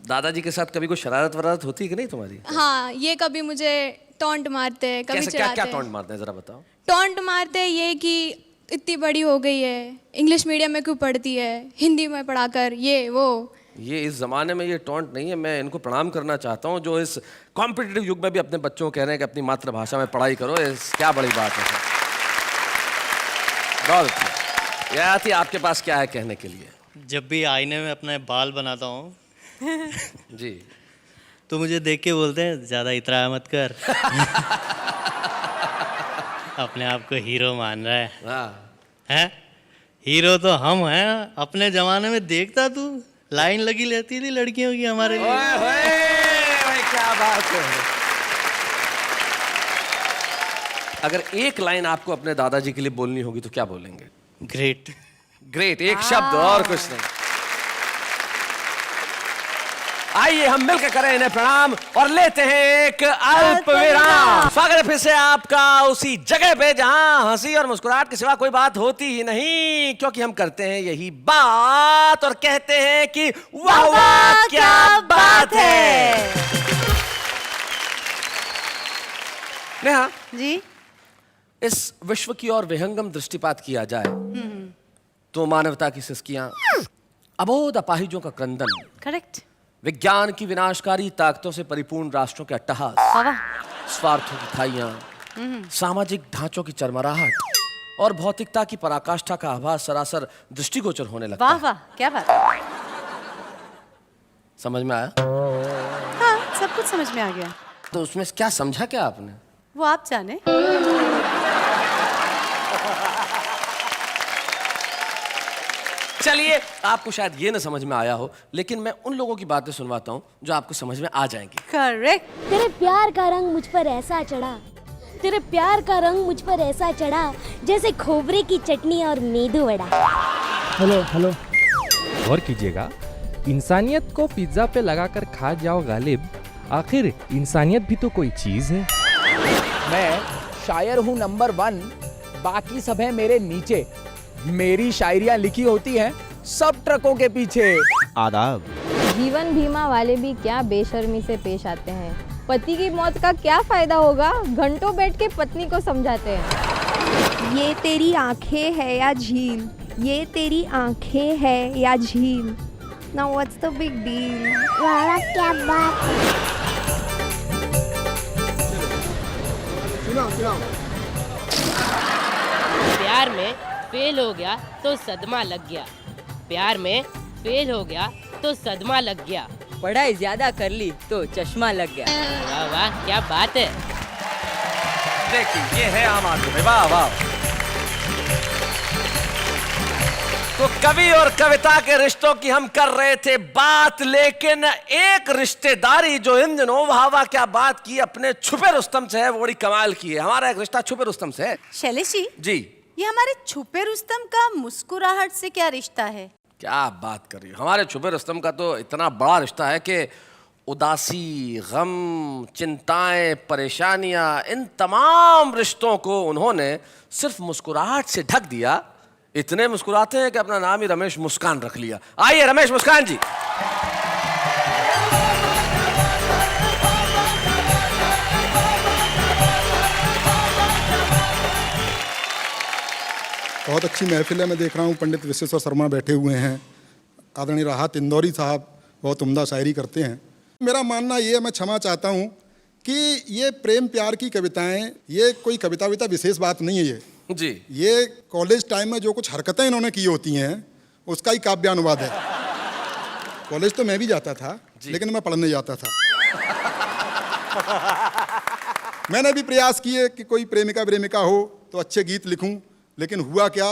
दादाजी के साथ कभी कोई शरारत वरारत होती है कि नहीं तुम्हारी? हाँ, ये कभी मुझे टॉन्ट मारते हैं, कभी कैसे, क्या चिढ़ाते क्या हैं। टॉन्ट मारते हैं जरा बताओ। टॉन्ट मारते हैं ये कि इतनी बड़ी हो गई है, इंग्लिश मीडियम में क्यों पढ़ती है, हिंदी में पढ़ाकर, ये वो। ये इस जमाने में ये टॉन्ट नहीं है। मैं इनको प्रणाम करना चाहता हूँ जो इस कॉम्पिटिटिव युग में भी अपने बच्चों को कह रहे हैं कि अपनी मातृभाषा में पढ़ाई करो। क्या बड़ी बात है। बहुत अच्छी। ययाति, आपके पास क्या है कहने के लिए? जब भी आईने में अपने बाल बनाता हूँ जी, तो मुझे देख के बोलते हैं ज़्यादा इतरा मत कर। अपने आप को हीरो मान रहा है। हाँ। हैं? हीरो तो हम हैं। अपने ज़माने में देखता तू, लाइन लगी रहती थी लड़कियों की हमारे लिए। ओए होए, भाई क्या बात है। अगर एक लाइन आपको अपने दादाजी के लिए बोलनी होगी तो क्या बोलेंगे? ग्रेट। ग्रेट, एक शब्द और कुछ नहीं। आइए हम मिलकर करें इन्हें प्रणाम और लेते हैं एक अल्प विराम। स्वागत है फिर से आपका उसी जगह पे जहां हंसी और मुस्कुराहट के सिवा कोई बात होती ही नहीं, क्योंकि हम करते हैं यही बात और कहते हैं कि वाह वाह क्या बात है। नेहा जी, इस विश्व की ओर विहंगम दृष्टिपात किया जाए तो मानवता की सिसकियां, अबोध अपाहिजों का क्रंदन, करेक्ट। विज्ञान की विनाशकारी ताकतों से परिपूर्ण राष्ट्रों के अट्टहास, स्वार्थों की खाइयां, सामाजिक ढांचों की चरमराहट और भौतिकता की पराकाष्ठा का आभास सरासर दृष्टिगोचर होने लगता वाह है। वाह क्या बात। समझ में आया? हाँ, सब कुछ समझ में आ गया। तो उसमें क्या समझा क्या आपने? वो आप जाने। चलिए, आपको शायद ये न समझ में आया हो, लेकिन मैं उन लोगों की बातें सुनवाता हूं जो आपको समझ में आ जाएंगी। करेक्ट। तेरे प्यार का रंग मुझ पर ऐसा चढ़ा, तेरे प्यार का रंग मुझ पर ऐसा चढ़ा जैसे खोबरे की चटनी और मेदू वड़ा। हेलो हेलो, गौर कीजिएगा, इंसानियत को पिज्जा पे लगाकर खा जाओ गालिब, आखिर इंसानियत भी तो कोई चीज है। मैं शायर हूँ नंबर 1, बाकी सब है मेरे नीचे। मेरी शायरियाँ लिखी होती हैं सब ट्रकों के पीछे। आदाब। जीवन बीमा वाले भी क्या बेशर्मी से पेश आते हैं। पति की मौत का क्या फायदा होगा, घंटों बैठ के पत्नी को समझाते हैं। ये तेरी आंखें है या झील, ये तेरी आंखें है या झील। Now what's the big deal. वाह क्या बात है। प्यार में फेल हो गया तो सदमा लग गया, प्यार में फेल हो गया तो सदमा लग गया, पढ़ाई ज्यादा कर ली तो चश्मा लग गया। वाह वाह क्या बात है। देखिए ये है आम आदमी। वाह वाह। तो कवि और कविता के रिश्तों की हम कर रहे थे बात, लेकिन एक रिश्तेदारी जो इन दिनों वाह वाह क्या बात की अपने छुपे रुस्तम से है, वो बड़ी कमाल की है। हमारा एक रिश्ता छुपे रुस्तम से है। शैलेश जी, ये हमारे छुपे रुस्तम का मुस्कुराहट से क्या रिश्ता है? क्या बात कर रही हो? हमारे छुपे रुस्तम का तो इतना बड़ा रिश्ता है कि उदासी, गम, चिंताएं, परेशानियां, इन तमाम रिश्तों को उन्होंने सिर्फ मुस्कुराहट से ढक दिया। इतने मुस्कुराते हैं कि अपना नाम ही रमेश मुस्कान रख लिया। आइए रमेश मुस्कान जी। बहुत अच्छी महफिल है। मैं देख रहा हूँ पंडित विश्वेश्वर शर्मा बैठे हुए हैं, आदरणीय राहत इंदौरी साहब बहुत उम्दा शायरी करते हैं। मेरा मानना ये है, मैं क्षमा चाहता हूँ कि ये प्रेम प्यार की कविताएं, ये कोई कविता विता विशेष बात नहीं है। ये कॉलेज टाइम में जो कुछ हरकतें इन्होंने की होती हैं उसका ही काव्यानुवाद है। कॉलेज तो मैं भी जाता था, लेकिन मैं पढ़ने जाता था। मैंने भी प्रयास किए कि कोई प्रेमिका प्रेमिका हो तो अच्छे गीत लिखूं, लेकिन हुआ क्या,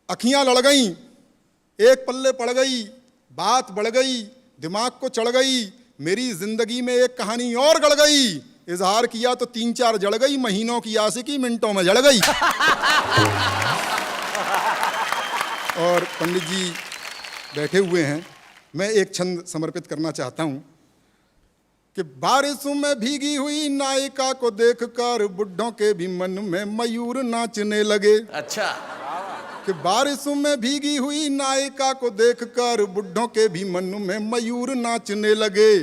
अखियां लड़ गईं, एक पल्ले पड़ गई, बात बढ़ गई, दिमाग को चढ़ गई, मेरी जिंदगी में एक कहानी और गढ़ गई, इजहार किया तो 3-4 जड़ गई, महीनों की आशिकी मिनटों में जड़ गई। और पंडित जी बैठे हुए हैं, मैं एक छंद समर्पित करना चाहता हूं कि बारिशों में भीगी हुई नायिका को देखकर बुढ़ों के भी मन में मयूर नाचने लगे। अच्छा। कि बारिशों में भीगी हुई नायिका को देखकर बुढ़ों के भी मन में मयूर नाचने लगे,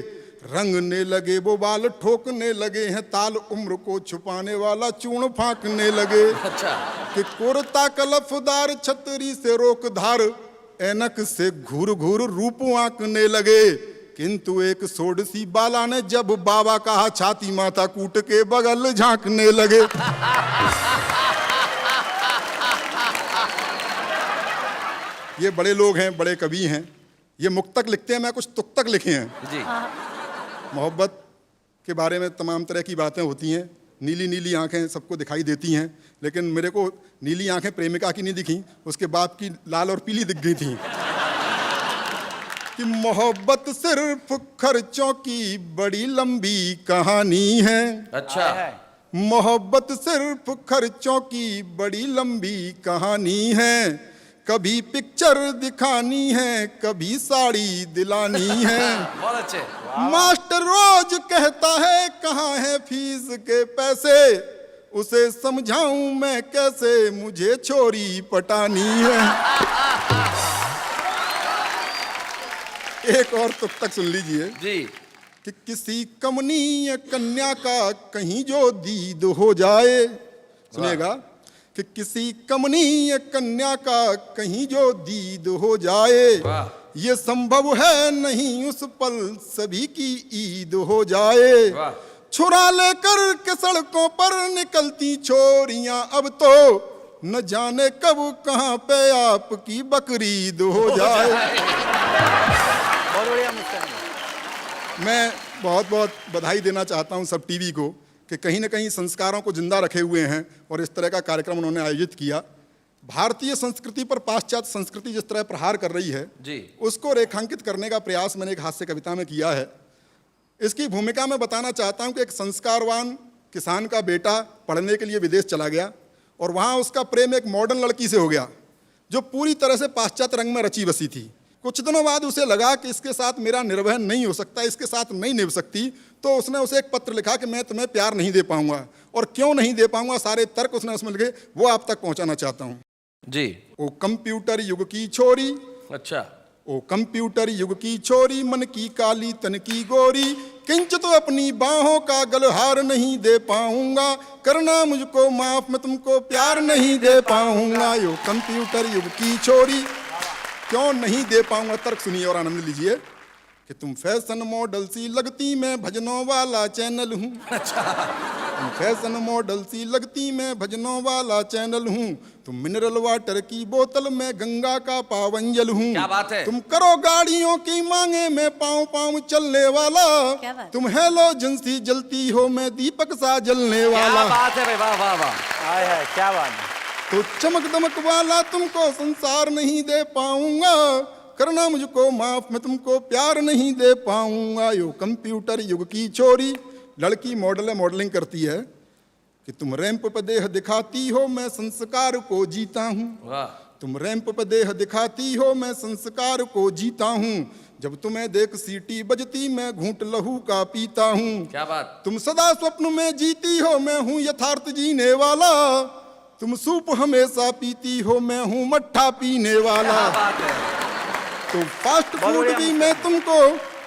रंगने लगे वो बाल ठोकने लगे हैं, ताल उम्र को छुपाने वाला चूर्ण फांकने लगे। अच्छा। कि कुर्ता कलफदार छतरी से रोक धार, ऐनक से घूर घूर रूप आंकने लगे, किंतु एक सोडसी बाला ने जब बाबा कहा छाती माथा कूट के बगल झांकने लगे। ये बड़े लोग हैं, बड़े कवि हैं, ये मुक्तक लिखते हैं, मैं कुछ तुक्तक लिखे हैं। जी। मोहब्बत के बारे में तमाम तरह की बातें होती हैं। नीली नीली आंखें सबको दिखाई देती हैं, लेकिन मेरे को नीली आंखें प्रेमिका की नहीं दिखी, उसके बाप की लाल और पीली दिख गई थी। कि मोहब्बत सिर्फ खर्चों की बड़ी लंबी कहानी है। अच्छा। मोहब्बत सिर्फ खर्चों की बड़ी लंबी कहानी है। कभी पिक्चर दिखानी है, कभी साड़ी दिलानी है। बहुत अच्छे। मास्टर रोज कहता है कहाँ है फीस के पैसे, उसे समझाऊं मैं कैसे, मुझे छोरी पटानी है। एक और तुक तक सुन लीजिए जी। कि किसी कमनीय कन्या का कहीं जो दीद हो जाए, सुनेगा, कि किसी कमनीय कन्या का कहीं जो दीद हो जाए, ये संभव है नहीं उस पल सभी की ईद हो जाए। छुरा लेकर के सड़कों पर निकलती छोरियां अब तो न जाने कब कहां पे आपकी बकरीद हो जाए। बहुत बढ़िया मुस्कान। मैं बहुत बहुत बधाई देना चाहता हूं सब टीवी को कि कहीं न कहीं संस्कारों को जिंदा रखे हुए हैं और इस तरह का कार्यक्रम उन्होंने आयोजित किया। भारतीय संस्कृति पर पाश्चात्य संस्कृति जिस तरह प्रहार कर रही है जी, उसको रेखांकित करने का प्रयास मैंने एक हास्य कविता में किया है। इसकी भूमिका में बताना चाहता हूं कि एक संस्कारवान किसान का बेटा पढ़ने के लिए विदेश चला गया और वहाँ उसका प्रेम एक मॉडर्न लड़की से हो गया जो पूरी तरह से पाश्चात्य रंग में रची बसी थी। कुछ दिनों बाद उसे लगा कि इसके साथ मेरा निर्वहन नहीं हो सकता, इसके साथ नहीं निभ सकती, तो उसने उसे एक पत्र लिखा कि मैं तुम्हें प्यार नहीं दे पाऊंगा, और क्यों नहीं दे पाऊंगा सारे तर्क उसने उसमें लिखे, वो आप तक पहुंचाना चाहता हूं जी। ओ कंप्यूटर युग की छोरी, अच्छा, ओ कंप्यूटर युग की छोरी, मन की काली तन की गोरी, किंच तो अपनी बाहों का गलहार नहीं दे पाऊंगा, करना मुझको माफ मैं तुमको प्यार नहीं दे पाऊंगा। यो कंप्यूटर युग की छोरी, क्यों नहीं दे पाऊंगा, तर्क सुनिए और आनंद लीजिए कि तुम फैशन मॉडल सी लगती, मैं भजनों वाला चैनल हूँ। अच्छा। तुम फैशन मॉडल सी लगती, मैं भजनों वाला चैनल हूँ, तुम मिनरल वाटर की बोतल, मैं गंगा का पावन जल हूँ। क्या बात है। तुम करो गाड़ियों की मांगे, मैं पाँव पाँव चलने वाला, तुम हेलोजन सी जलती हो, मैं दीपक सा जलने वाला। क्या बात है भाई, वाह वाह वाह। आय है, क्या बात है। तो चमक दमक वाला तुमको संसार नहीं दे पाऊंगा, करना मुझको माफ मैं तुमको प्यार नहीं दे पाऊंगा। यो कंप्यूटर युग की छोरी, लड़की मॉडल है, मॉडलिंग करती है कि तुम रैंप पर देह दिखाती हो, मैं संस्कार को जीता हूँ। तुम रैंप पर देह दिखाती हो, मैं संस्कार को जीता हूँ, जब तुम्हें देख सीटी बजती, मैं घूंट लहू का पीता हूँ। क्या बात। तुम सदा स्वप्न में जीती हो, मैं हूँ यथार्थ जीने वाला, तुम सूप हमेशा पीती हो, मैं हूँ मट्ठा पीने वाला। तो फास्ट फूड भी मैं तुमको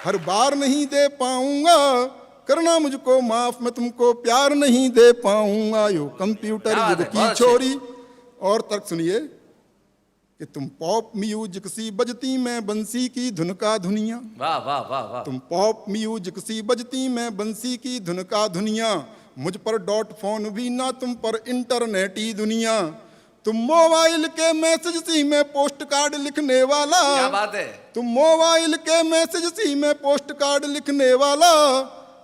हर बार नहीं दे पाऊंगा, करना मुझको माफ मैं तुमको प्यार नहीं दे पाऊंगा। यो कंप्यूटर युग की छोरी। और तर्क सुनिए कि तुम पॉप म्यूजिक सी बजती, मैं बंसी की धुन का धुनिया। वाह वाह वाह वाह। तुम पॉप म्यूजिक सी बजती, मैं बंसी की धुन का धुनिया, मुझ पर डॉट फोन भी ना, तुम पर इंटरनेट ही दुनिया, तुम मोबाइल के मैसेज सी, मैं पोस्ट कार्ड लिखने वाला। क्या बात है। तुम मोबाइल के मैसेज सी, मैं पोस्ट कार्ड लिखने वाला,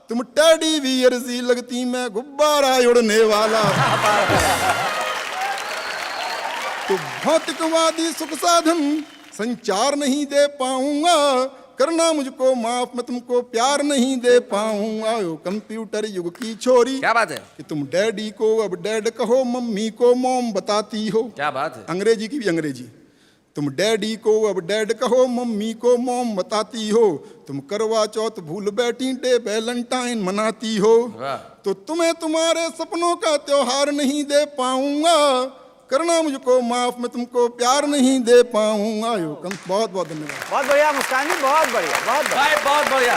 तुम टेडी बियर सी लगती, मैं गुब्बारा उड़ने वाला। तो भौतिकवादी सुख साधन संचार नहीं दे पाऊंगा, करना मुझको माफ मैं तुमको प्यार नहीं दे पाऊंगा। यो कंप्यूटर युग की छोरी। क्या बात है। कि तुम डैडी को अब डैड कहो, मम्मी को मॉम बताती हो। क्या बात है। अंग्रेजी की भी अंग्रेजी। तुम डैडी को अब डैड कहो, मम्मी को मॉम बताती हो, तुम करवा चौथ भूल बैठी, डे वैलेंटाइन मनाती हो, तो तुम्हें तुम्हारे सपनों का त्योहार नहीं दे पाऊंगा, करना मुझको माफ मैं तुमको प्यार नहीं दे पाऊंगा। यो बहुत बहुत धन्यवाद। बहुत बढ़िया मुस्कान जी, बहुत बढ़िया, बहुत भाई बहुत बढ़िया।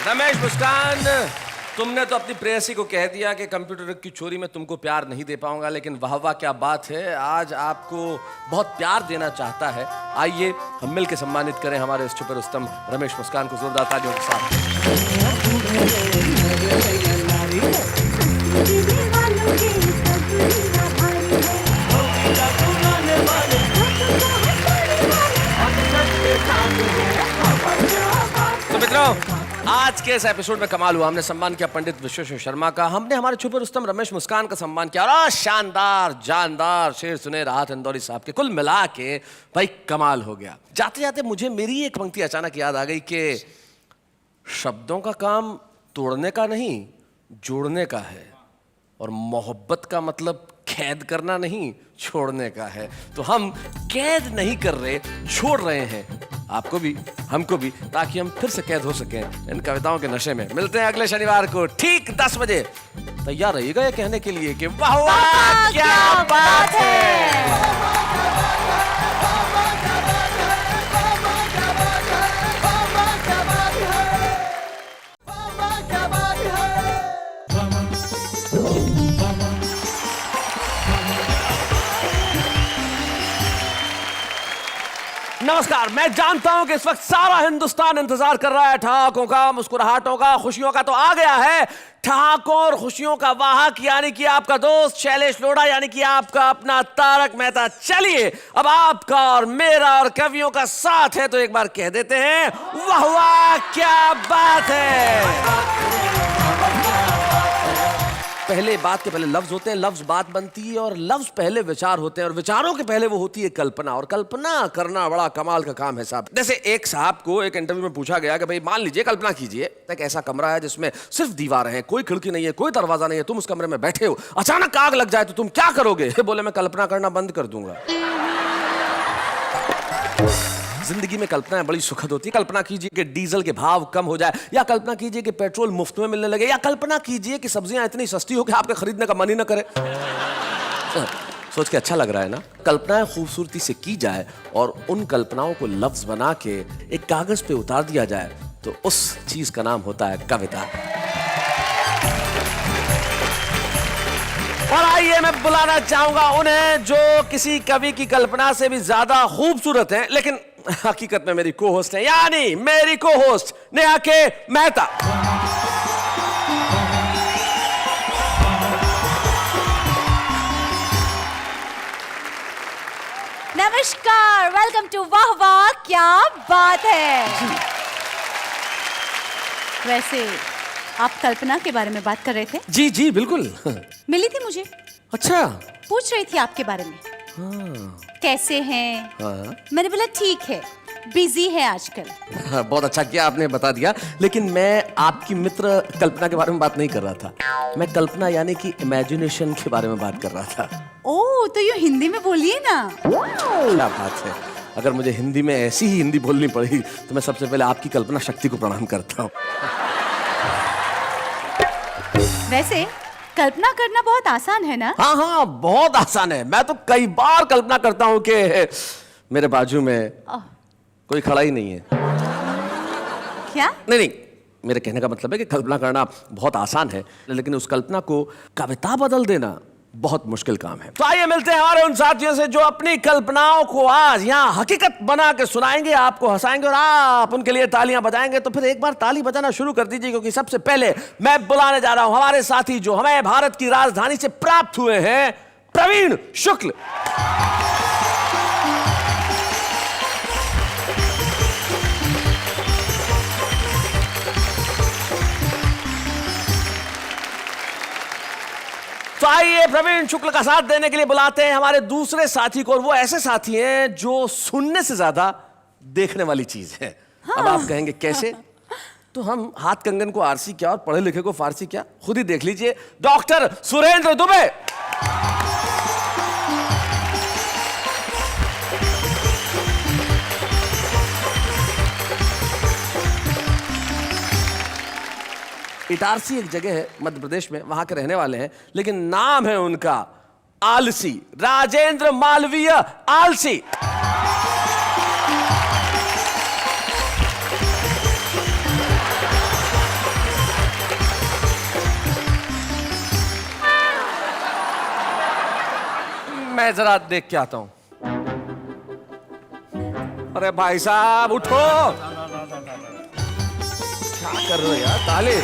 रमेश मुस्कान, तुमने तो अपनी प्रेयसी को कह दिया कि कंप्यूटर की छोरी में तुमको प्यार नहीं दे पाऊंगा, लेकिन वाह वाह क्या बात है, आज आपको बहुत प्यार देना चाहता है। आइए हम मिल के सम्मानित करें हमारे इस छुपे रुस्तम रमेश मुस्कान को जोरदार तालियों के साथ। तो मित्रों, आज के इस एपिसोड में कमाल हुआ। हमने सम्मान किया पंडित विश्वेश्वर शर्मा का, हमने हमारे छुपे रुस्तम रमेश मुस्कान का सम्मान किया, और शानदार जानदार शेर सुने राहत इंदौरी साहब के। कुल मिला के भाई कमाल हो गया। जाते जाते मुझे मेरी एक पंक्ति अचानक याद आ गई कि शब्दों का काम तोड़ने का नहीं जोड़ने का है, और मोहब्बत का मतलब कैद करना नहीं छोड़ने का है। तो हम कैद नहीं कर रहे, छोड़ रहे हैं आपको भी हमको भी, ताकि हम फिर से कैद हो सकें इन कविताओं के नशे में। मिलते हैं अगले शनिवार को ठीक 10 बजे। तैयार रहिएगा ये कहने के लिए कि वाह वाह क्या बात है। नमस्कार। मैं जानता हूं कि इस वक्त सारा हिंदुस्तान इंतजार कर रहा है ठहाकों का, मुस्कुराहटों का, खुशियों का। तो आ गया है ठहाकों और खुशियों का वाहक, यानी कि आपका दोस्त शैलेश लोढ़ा, यानी कि आपका अपना तारक मेहता। चलिए अब आपका और मेरा और कवियों का साथ है, तो एक बार कह देते हैं वाह वाह क्या बात है। पहले बात के पहले लफ्ज होते हैं, लफ्ज बात बनती है, और लफ्ज पहले विचार होते हैं, और विचारों के पहले वो होती है कल्पना। और कल्पना करना बड़ा कमाल का काम है साहब। जैसे एक साहब को एक इंटरव्यू में पूछा गया कि भाई मान लीजिए, कल्पना कीजिए एक ऐसा कमरा है जिसमें सिर्फ दीवारें हैं, कोई खिड़की नहीं है, कोई दरवाजा नहीं है, तुम उस कमरे में बैठे हो, अचानक आग लग जाए तो तुम क्या करोगे? बोले मैं कल्पना करना बंद कर दूंगा। जिंदगी में कल्पनाएं बड़ी सुखद होती है। कल्पना कीजिए कि डीजल के भाव कम हो जाए, या कल्पना कीजिए कि पेट्रोल मुफ्त में मिलने लगे, या कल्पना कीजिए कि सब्जियां इतनी सस्ती हो कि आपके खरीदने का मन ही ना करे। सोच के अच्छा लग रहा है ना? कल्पनाएं खूबसूरती से की जाए और उन कल्पनाओं को लफ्ज बना के एक कागज पे उतार दिया जाए, तो उस चीज का नाम होता है कविता। और आइए मैं बुलाना चाहूंगा उन्हें जो किसी कवि की कल्पना से भी ज्यादा खूबसूरत हैं, लेकिन हकीकत में मेरी को होस्ट है, यानी मेरी को होस्ट नेहा के मेहता। नमस्कार, वेलकम टू वाह वाह क्या बात है। वैसे आप कल्पना के बारे में बात कर रहे थे? जी जी बिल्कुल। मिली थी मुझे। अच्छा। पूछ रही थी आपके बारे में। कैसे हैं? हाँ। मैंने बोला ठीक है, बिजी है आजकल। हाँ, बहुत अच्छा किया आपने बता दिया, लेकिन मैं आपकी मित्र कल्पना के बारे में बात नहीं कर रहा था। मैं कल्पना यानी कि इमेजिनेशन के बारे में बात कर रहा था। ओह, तो यूँ हिंदी में बोलिए ना। क्या बात है। अगर मुझे हिंदी में ऐसी ही हिंदी बोलनी पड़ी तो मैं सबसे पहले आपकी कल्पना शक्ति को प्रणाम करता हूँ। वैसे कल्पना करना बहुत आसान है ना? हाँ हाँ बहुत आसान है। मैं तो कई बार कल्पना करता हूँ कि मेरे बाजू में कोई खड़ा ही नहीं है। क्या? नहीं, मेरे कहने का मतलब है कि कल्पना करना बहुत आसान है, लेकिन उस कल्पना को कविता बदल देना बहुत मुश्किल काम है। तो आइए मिलते हैं हमारे उन साथियों से जो अपनी कल्पनाओं को आज यहाँ हकीकत बना के सुनाएंगे, आपको हंसाएंगे और आप उनके लिए तालियां बजाएंगे। तो फिर एक बार ताली बजाना शुरू कर दीजिए, क्योंकि सबसे पहले मैं बुलाने जा रहा हूं हमारे साथी जो हमें भारत की राजधानी से प्राप्त हुए हैं, प्रवीण शुक्ल। तो आइए प्रवीण शुक्ल का साथ देने के लिए बुलाते हैं हमारे दूसरे साथी को, और वो ऐसे साथी हैं जो सुनने से ज्यादा देखने वाली चीज है। हाँ। अब आप कहेंगे कैसे? तो हम हाथ कंगन को आरसी क्या और पढ़े लिखे को फारसी क्या, खुद ही देख लीजिए। डॉक्टर सुरेंद्र दुबे। इटारसी एक जगह है मध्य प्रदेश में, वहां के रहने वाले हैं, लेकिन नाम है उनका आलसी, राजेंद्र मालवीय आलसी। मैं जरा देख के आता हूं। अरे भाई साहब उठो, क्या कर रहे हो यार? ताली।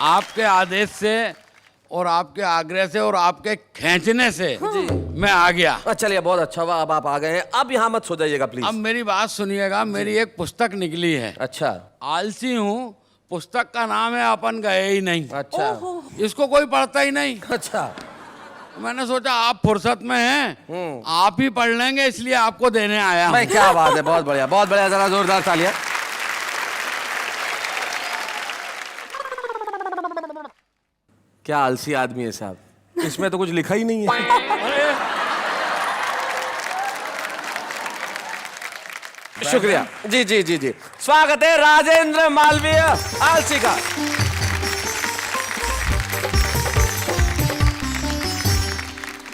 आपके आदेश से और आपके आग्रह से और आपके खींचने से मैं आ गया। चलिए बहुत अच्छा हुआ, अब आप आ गए हैं। अब यहाँ मत सो जाइएगा प्लीज। अब मेरी बात सुनिएगा, मेरी एक पुस्तक निकली है। अच्छा। आलसी हूँ, पुस्तक का नाम है अपन गए ही नहीं। अच्छा। इसको कोई पढ़ता ही नहीं। अच्छा। मैंने सोचा आप फुर्सत में हैं, आप ही पढ़ लेंगे, इसलिए आपको देने आया। भाई क्या बात है, बहुत बढ़िया बहुत बढ़िया, जरा जोरदार तालियां। क्या आलसी आदमी है साहब, इसमें तो कुछ लिखा ही नहीं है। शुक्रिया जी जी जी जी। स्वागत है राजेंद्र मालवीय आलसी का।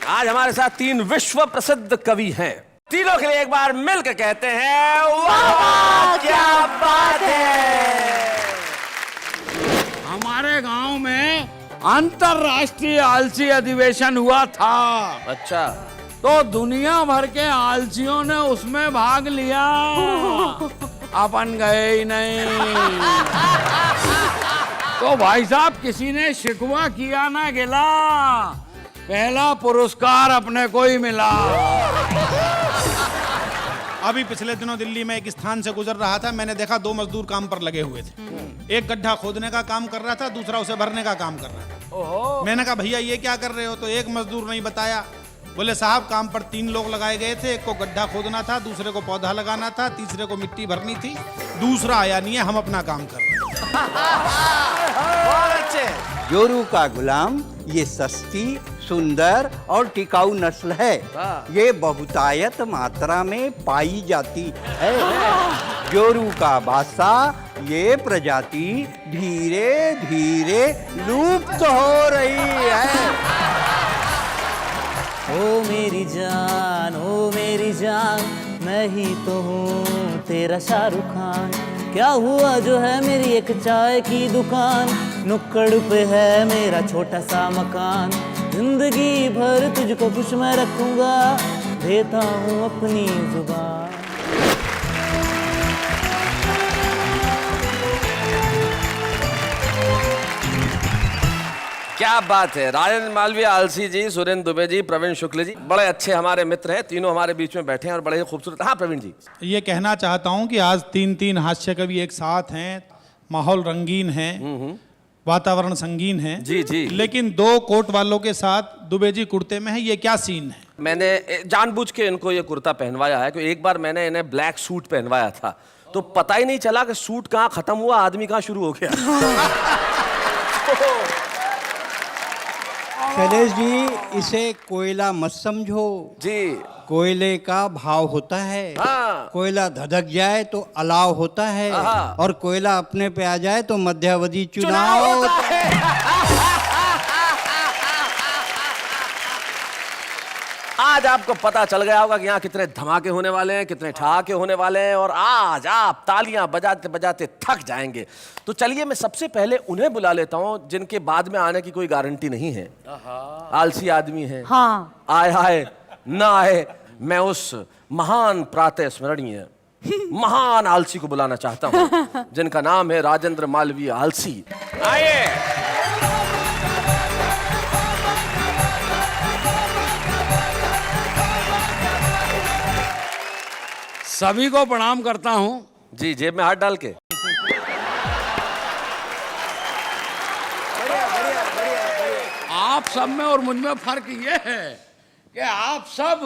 आज हमारे साथ 3 विश्व प्रसिद्ध कवि हैं। तीनों के लिए एक बार मिलकर कहते हैं वाह वाह क्या बात है। हमारे गांव में अंतरराष्ट्रीय आलसी अधिवेशन हुआ था। अच्छा। तो दुनिया भर के आलसियों ने उसमें भाग लिया, अपन गए ही नहीं। तो भाई साहब किसी ने शिकवा किया ना गिला, पहला पुरस्कार अपने को ही मिला। अभी पिछले दिनों दिल्ली में एक स्थान से गुजर रहा था, मैंने देखा 2 मजदूर काम पर लगे हुए थे। एक गड्ढा खोदने का काम कर रहा था, दूसरा उसे भरने का काम कर रहा था। मैंने कहा भैया ये क्या कर रहे हो? तो एक मजदूर नहीं बताया। बोले साहब काम पर 3 लोग लगाए गए थे, एक को गड्ढा खोदना था, दूसरे को पौधा लगाना था, तीसरे को मिट्टी भरनी थी, दूसरा आया नहीं है, हम अपना काम कर रहे हैं। बहुत अच्छे। जोरू का गुलाम ये सस्ती, सुंदर और टिकाऊ नस्ल है। ये बहुतायत मात्रा में पाई जाती है। जोरू का बादशाह ये प्रजाति धीरे धीरे लुप्त हो रही है। ओ मेरी जान मैं ही तो हूँ तेरा शाहरुख खान। क्या हुआ जो है मेरी एक चाय की दुकान, नुक्कड़ पे है मेरा छोटा सा मकान। जिंदगी भर तुझको खुश मैं रखूंगा, देता हूँ अपनी जुबान। क्या बात है। राजेंद्र मालवीय आलसी जी, सुरेंद्र दुबे जी, प्रवीण शुक्ल जी, बड़े अच्छे हमारे मित्र हैं। तीनों हमारे बीच में बैठे हैं और बड़े ही खूबसूरत। हाँ प्रवीण जी। ये कहना चाहता हूँ कि आज 3 हास्य कवि एक साथ हैं, माहौल रंगीन है, वातावरण संगीन है। जी जी। लेकिन 2 कोट वालों के साथ दुबे जी कुर्ते में है, ये क्या सीन है? मैंने जानबूझ के इनको ये कुर्ता पहनवाया है, क्योंकि एक बार मैंने इन्हें ब्लैक सूट पहनवाया था, तो पता ही नहीं चला कि सूट कहाँ खत्म हुआ, आदमी कहाँ शुरू हो गया। शैलेश जी इसे कोयला मत समझो जी। कोयले का भाव होता है। कोयला धधक जाए तो अलाव होता है, और कोयला अपने पे आ जाए तो मध्यावधि चुनाव होता है। आज आपको पता चल गया होगा कि यहाँ कितने धमाके होने वाले हैं, कितने ठहाके होने वाले हैं, और आज आप तालियां बजाते बजाते थक जाएंगे। तो चलिए मैं सबसे पहले उन्हें बुला लेता हूँ जिनके बाद में आने की कोई गारंटी नहीं है। आलसी आदमी है। हाँ। आए ना आए, मैं उस महान प्रातः स्मरणीय महान आलसी को बुलाना चाहता हूँ जिनका नाम है राजेंद्र मालवीय आलसी। आइए। सभी को प्रणाम करता हूं। जी, जेब में हाथ डाल के। आप सब में और मुझ में फर्क ये है कि आप सब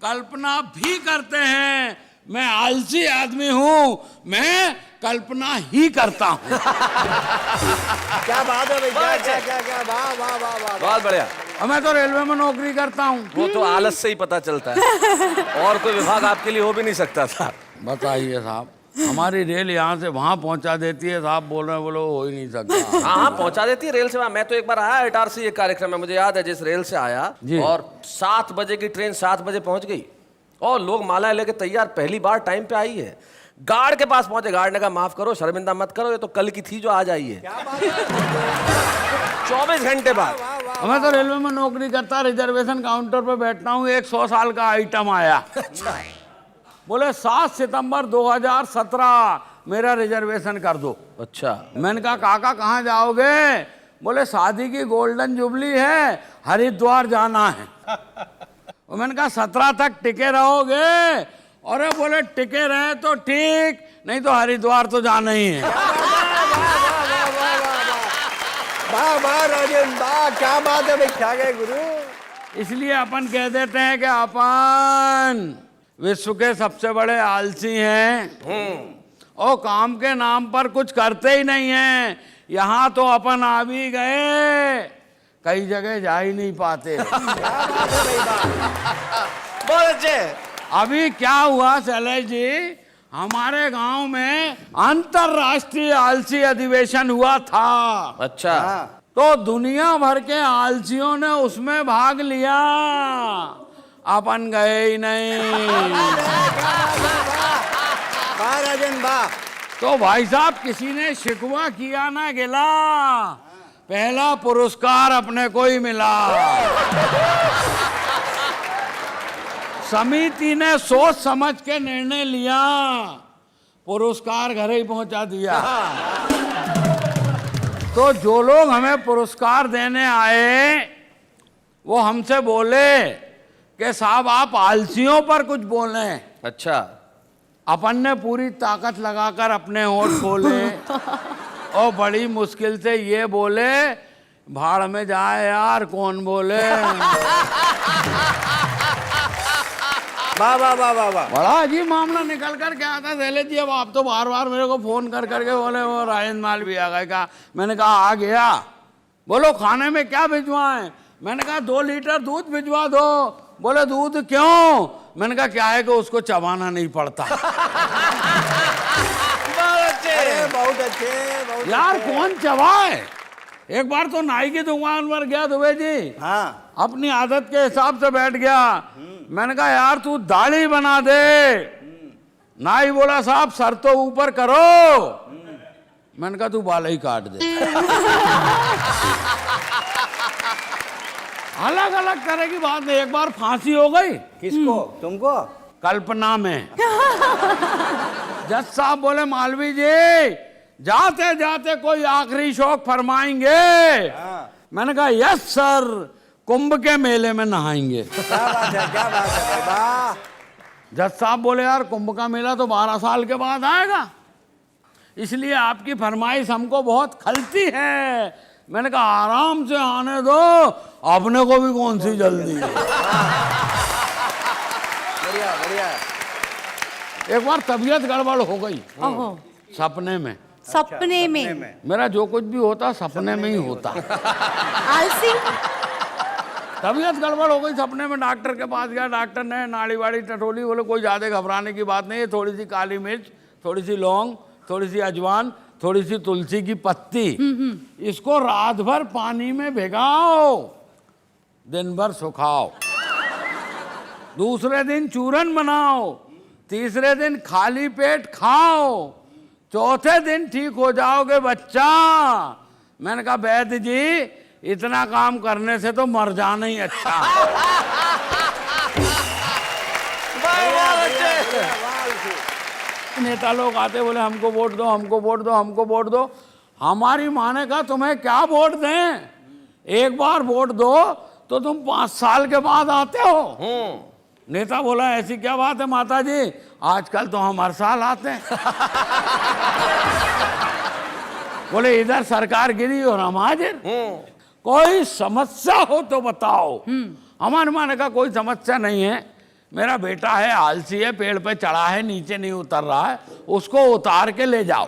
कल्पना भी करते हैं। मैं आलसी आदमी हूं, मैं कल्पना ही करता हूं। क्या बात है भाई, क्या वाह वाह वाह वाह। बहुत बढ़िया। मैं तो रेलवे में नौकरी करता हूँ। वो तो आलस से ही पता चलता है, और कोई विभाग आपके लिए हो भी नहीं सकता था। बताइए साहब, हमारी रेल यहाँ से वहाँ पहुँचा देती है, साहब बोल रहे हैं, बोलो हो ही नहीं सकता। हाँ पहुँचा देती है रेल से। मैं तो एक बार आया इटारसी एक कार्यक्रम में, मुझे याद है, जिस रेल से आया और 7 बजे की ट्रेन 7 बजे पहुँच गई, और लोग माला लेके तैयार, पहली बार टाइम पे आई है। गार्ड के पास पहुंचे, गार्ड ने कहा माफ करो, शर्मिंदा मत करो, ये तो कल की थी जो आज आई है। 24 घंटे बाद। मैं तो रेलवे में नौकरी करता, रिजर्वेशन काउंटर पे बैठता हूँ। एक 100 साल का आइटम आया। बोले 7 सितंबर 2017 मेरा रिजर्वेशन कर दो। अच्छा। मैंने कहा काका कहाँ जाओगे? बोले शादी की गोल्डन जुबली है, हरिद्वार जाना है। और मैंने कहा 17 तक टिके रहोगे? और बोले टिके रहे तो ठीक, नहीं तो हरिद्वार तो जाना ही है। वाह वाह राजन वाह, क्या बात है भाई, क्या गए गुरु। इसलिए अपन कह देते हैं कि अपन विश्व के सबसे बड़े आलसी हैं और काम के नाम पर कुछ करते ही नहीं हैं। यहाँ तो अपन आ भी गए, कई जगह जा ही नहीं पाते। बहुत अच्छे। अभी क्या हुआ शैलेश जी, हमारे गांव में अंतरराष्ट्रीय आलसी अधिवेशन हुआ था। अच्छा। तो दुनिया भर के आलसियों ने उसमें भाग लिया, अपन गए ही नहीं। राजन वाह। तो भाई साहब किसी ने शिकवा किया ना गिला, पहला पुरस्कार अपने को ही मिला। समिति ने सोच समझ के निर्णय लिया, पुरस्कार घर ही पहुंचा दिया। तो जो लोग हमें पुरस्कार देने आए वो हमसे बोले कि साहब आप आलसियों पर कुछ बोलें। अच्छा। अपन ने पूरी ताकत लगाकर अपने होठ खोले और बड़ी मुश्किल से ये बोले, भाड़ में जाए यार, कौन बोले। वाह वाह वाह वाह वाह। बड़ा अजीब मामला निकल कर क्या आता शैलेश जी। अब आप तो बार बार मेरे को फोन कर करके बोले वो राजेंद्र माल भी आ गए। कहा, मैंने कहा आ गया। बोलो खाने में क्या भिजवाएं? मैंने कहा 2 लीटर दूध भिजवा दो। बोले दूध क्यों? मैंने कहा क्या है कि उसको चबाना नहीं पड़ता। बहुत अच्छे यार कौन चबाए। एक बार तो नाई की दुकान पर गया दुबे जी। हाँ। अपनी आदत के हिसाब से बैठ गया। मैंने कहा यार तू दाढ़ी बना दे। नाई बोला साहब सर तो ऊपर करो। मैंने कहा तू बाल ही काट दे। अलग अलग तरह की बात है। एक बार फांसी हो गई। किसको? तुमको? कल्पना में। जज साहब बोले मालवी जी जाते जाते कोई आखिरी शौक फरमाएंगे। मैंने कहा यस सर, कुंभ के मेले में नहाएंगे। क्या बात है, क्या बात है, वाह। जज साहब बोले यार कुंभ का मेला तो 12 साल के बाद आएगा, इसलिए आपकी फरमाइश हमको बहुत खलती है। मैंने कहा आराम से आने दो, अपने को भी कौन सी जल्दी है। बढ़िया बढ़िया। एक बार तबीयत गड़बड़ हो गई सपने में। सपने में? मेरा जो कुछ भी होता सपने में ही होता। आलसी। तबीयत गड़बड़ हो गई सपने में। डॉक्टर के पास गया, डॉक्टर ने नाड़ी वाड़ी टटोली। बोले कोई ज़्यादा घबराने की बात नहीं है, थोड़ी सी काली मिर्च, थोड़ी सी लौंग, थोड़ी सी अजवान, थोड़ी सी तुलसी की पत्ती, इसको रात भर पानी में भिगाओ, दिन भर सुखाओ, दूसरे दिन चूरन बनाओ, तीसरे दिन खाली पेट खाओ, चौथे दिन ठीक हो जाओगे बच्चा। मैंने कहा वैद्य जी इतना काम करने से तो मर जाना ही अच्छा। नेता लोग आते बोले हमको वोट दो, हमको वोट दो, हमको वोट दो। हमारी माँ ने कहा तुम्हें क्या वोट दें, एक बार वोट दो तो तुम 5 साल के बाद आते हो। नेता बोला ऐसी क्या बात है माता जी, आजकल तो हम हर साल आते हैं। बोले इधर सरकार गिरी और हम हाजिर, कोई समस्या हो तो बताओ। हमारे माँ ने कहा कोई समस्या नहीं है, मेरा बेटा है आलसी है, पेड़ पे चढ़ा है नीचे नहीं उतर रहा है, उसको उतार के ले जाओ।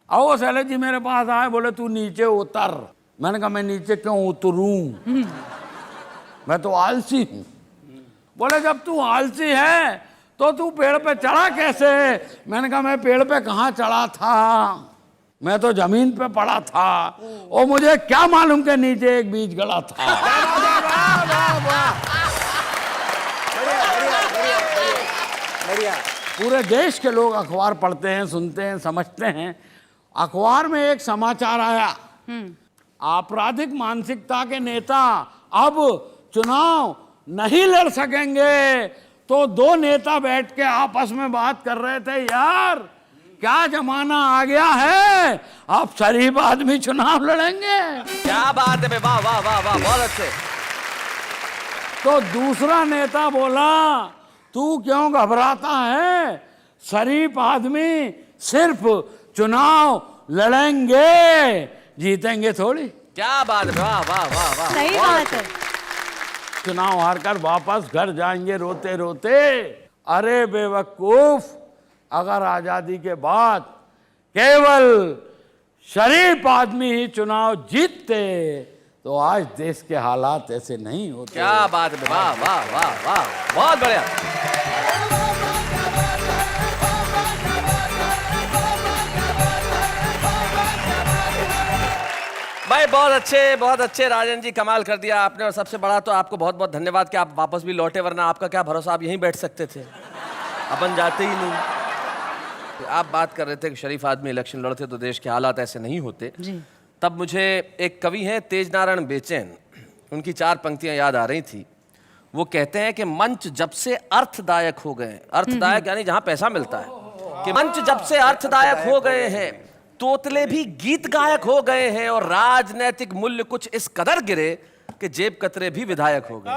आओ वो शैलेश जी मेरे पास आए, बोले तू नीचे उतर। मैंने कहा मैं नीचे क्यों उतरूं, मैं तो आलसी हूं। बोले जब तू आलसी है तो तू पेड़ पे चढ़ा कैसे? मैंने कहा मैं पेड़ पे कहाँ चढ़ा था, मैं तो जमीन पे पड़ा था, और मुझे क्या मालूम के नीचे एक बीज गड़ा था। पूरे देश के लोग अखबार पढ़ते हैं, सुनते हैं, समझते हैं। अखबार में एक समाचार आया, आपराधिक मानसिकता के नेता अब चुनाव नहीं लड़ सकेंगे। तो 2 नेता बैठ के आपस में बात कर रहे थे, यार क्या जमाना आ गया है, अब शरीफ आदमी चुनाव लड़ेंगे। क्या बात है, वाह वाह वाह वाह, बहुत अच्छे। तो दूसरा नेता बोला, तू क्यों घबराता है, शरीफ आदमी सिर्फ चुनाव लड़ेंगे, जीतेंगे थोड़ी। क्या बात है, वाह वाह वाह वाह, सही बात है। चुनाव हारकर वापस घर जाएंगे रोते रोते। अरे बेवकूफ, अगर आजादी के बाद केवल शरीफ आदमी ही चुनाव जीतते तो आज देश के हालात ऐसे नहीं होते। क्या बात है, वाह वाह वाह वाह, बहुत बढ़िया। भाई बहुत अच्छे राजन जी, कमाल कर दिया आपने। और सबसे बड़ा तो आपको बहुत बहुत धन्यवाद कि आप वापस भी लौटे, वरना आपका क्या भरोसा, आप यहीं बैठ सकते थे, अपन जाते ही नहीं। आप बात कर रहे थे कि शरीफ आदमी इलेक्शन लड़ते तो देश के हालात ऐसे नहीं होते जी। तब मुझे एक कवि हैं तेज नारायण बेचैन, उनकी 4 पंक्तियां याद आ रही थी। वो कहते हैं कि मंच जब से अर्थदायक हो गए, अर्थदायक यानी जहां पैसा मिलता है, कि मंच जब से अर्थदायक हो गए हैं, तोतले भी गीत गायक हो गए हैं, और राजनैतिक मूल्य कुछ इस कदर गिरे कि जेब कतरे भी विधायक हो गए।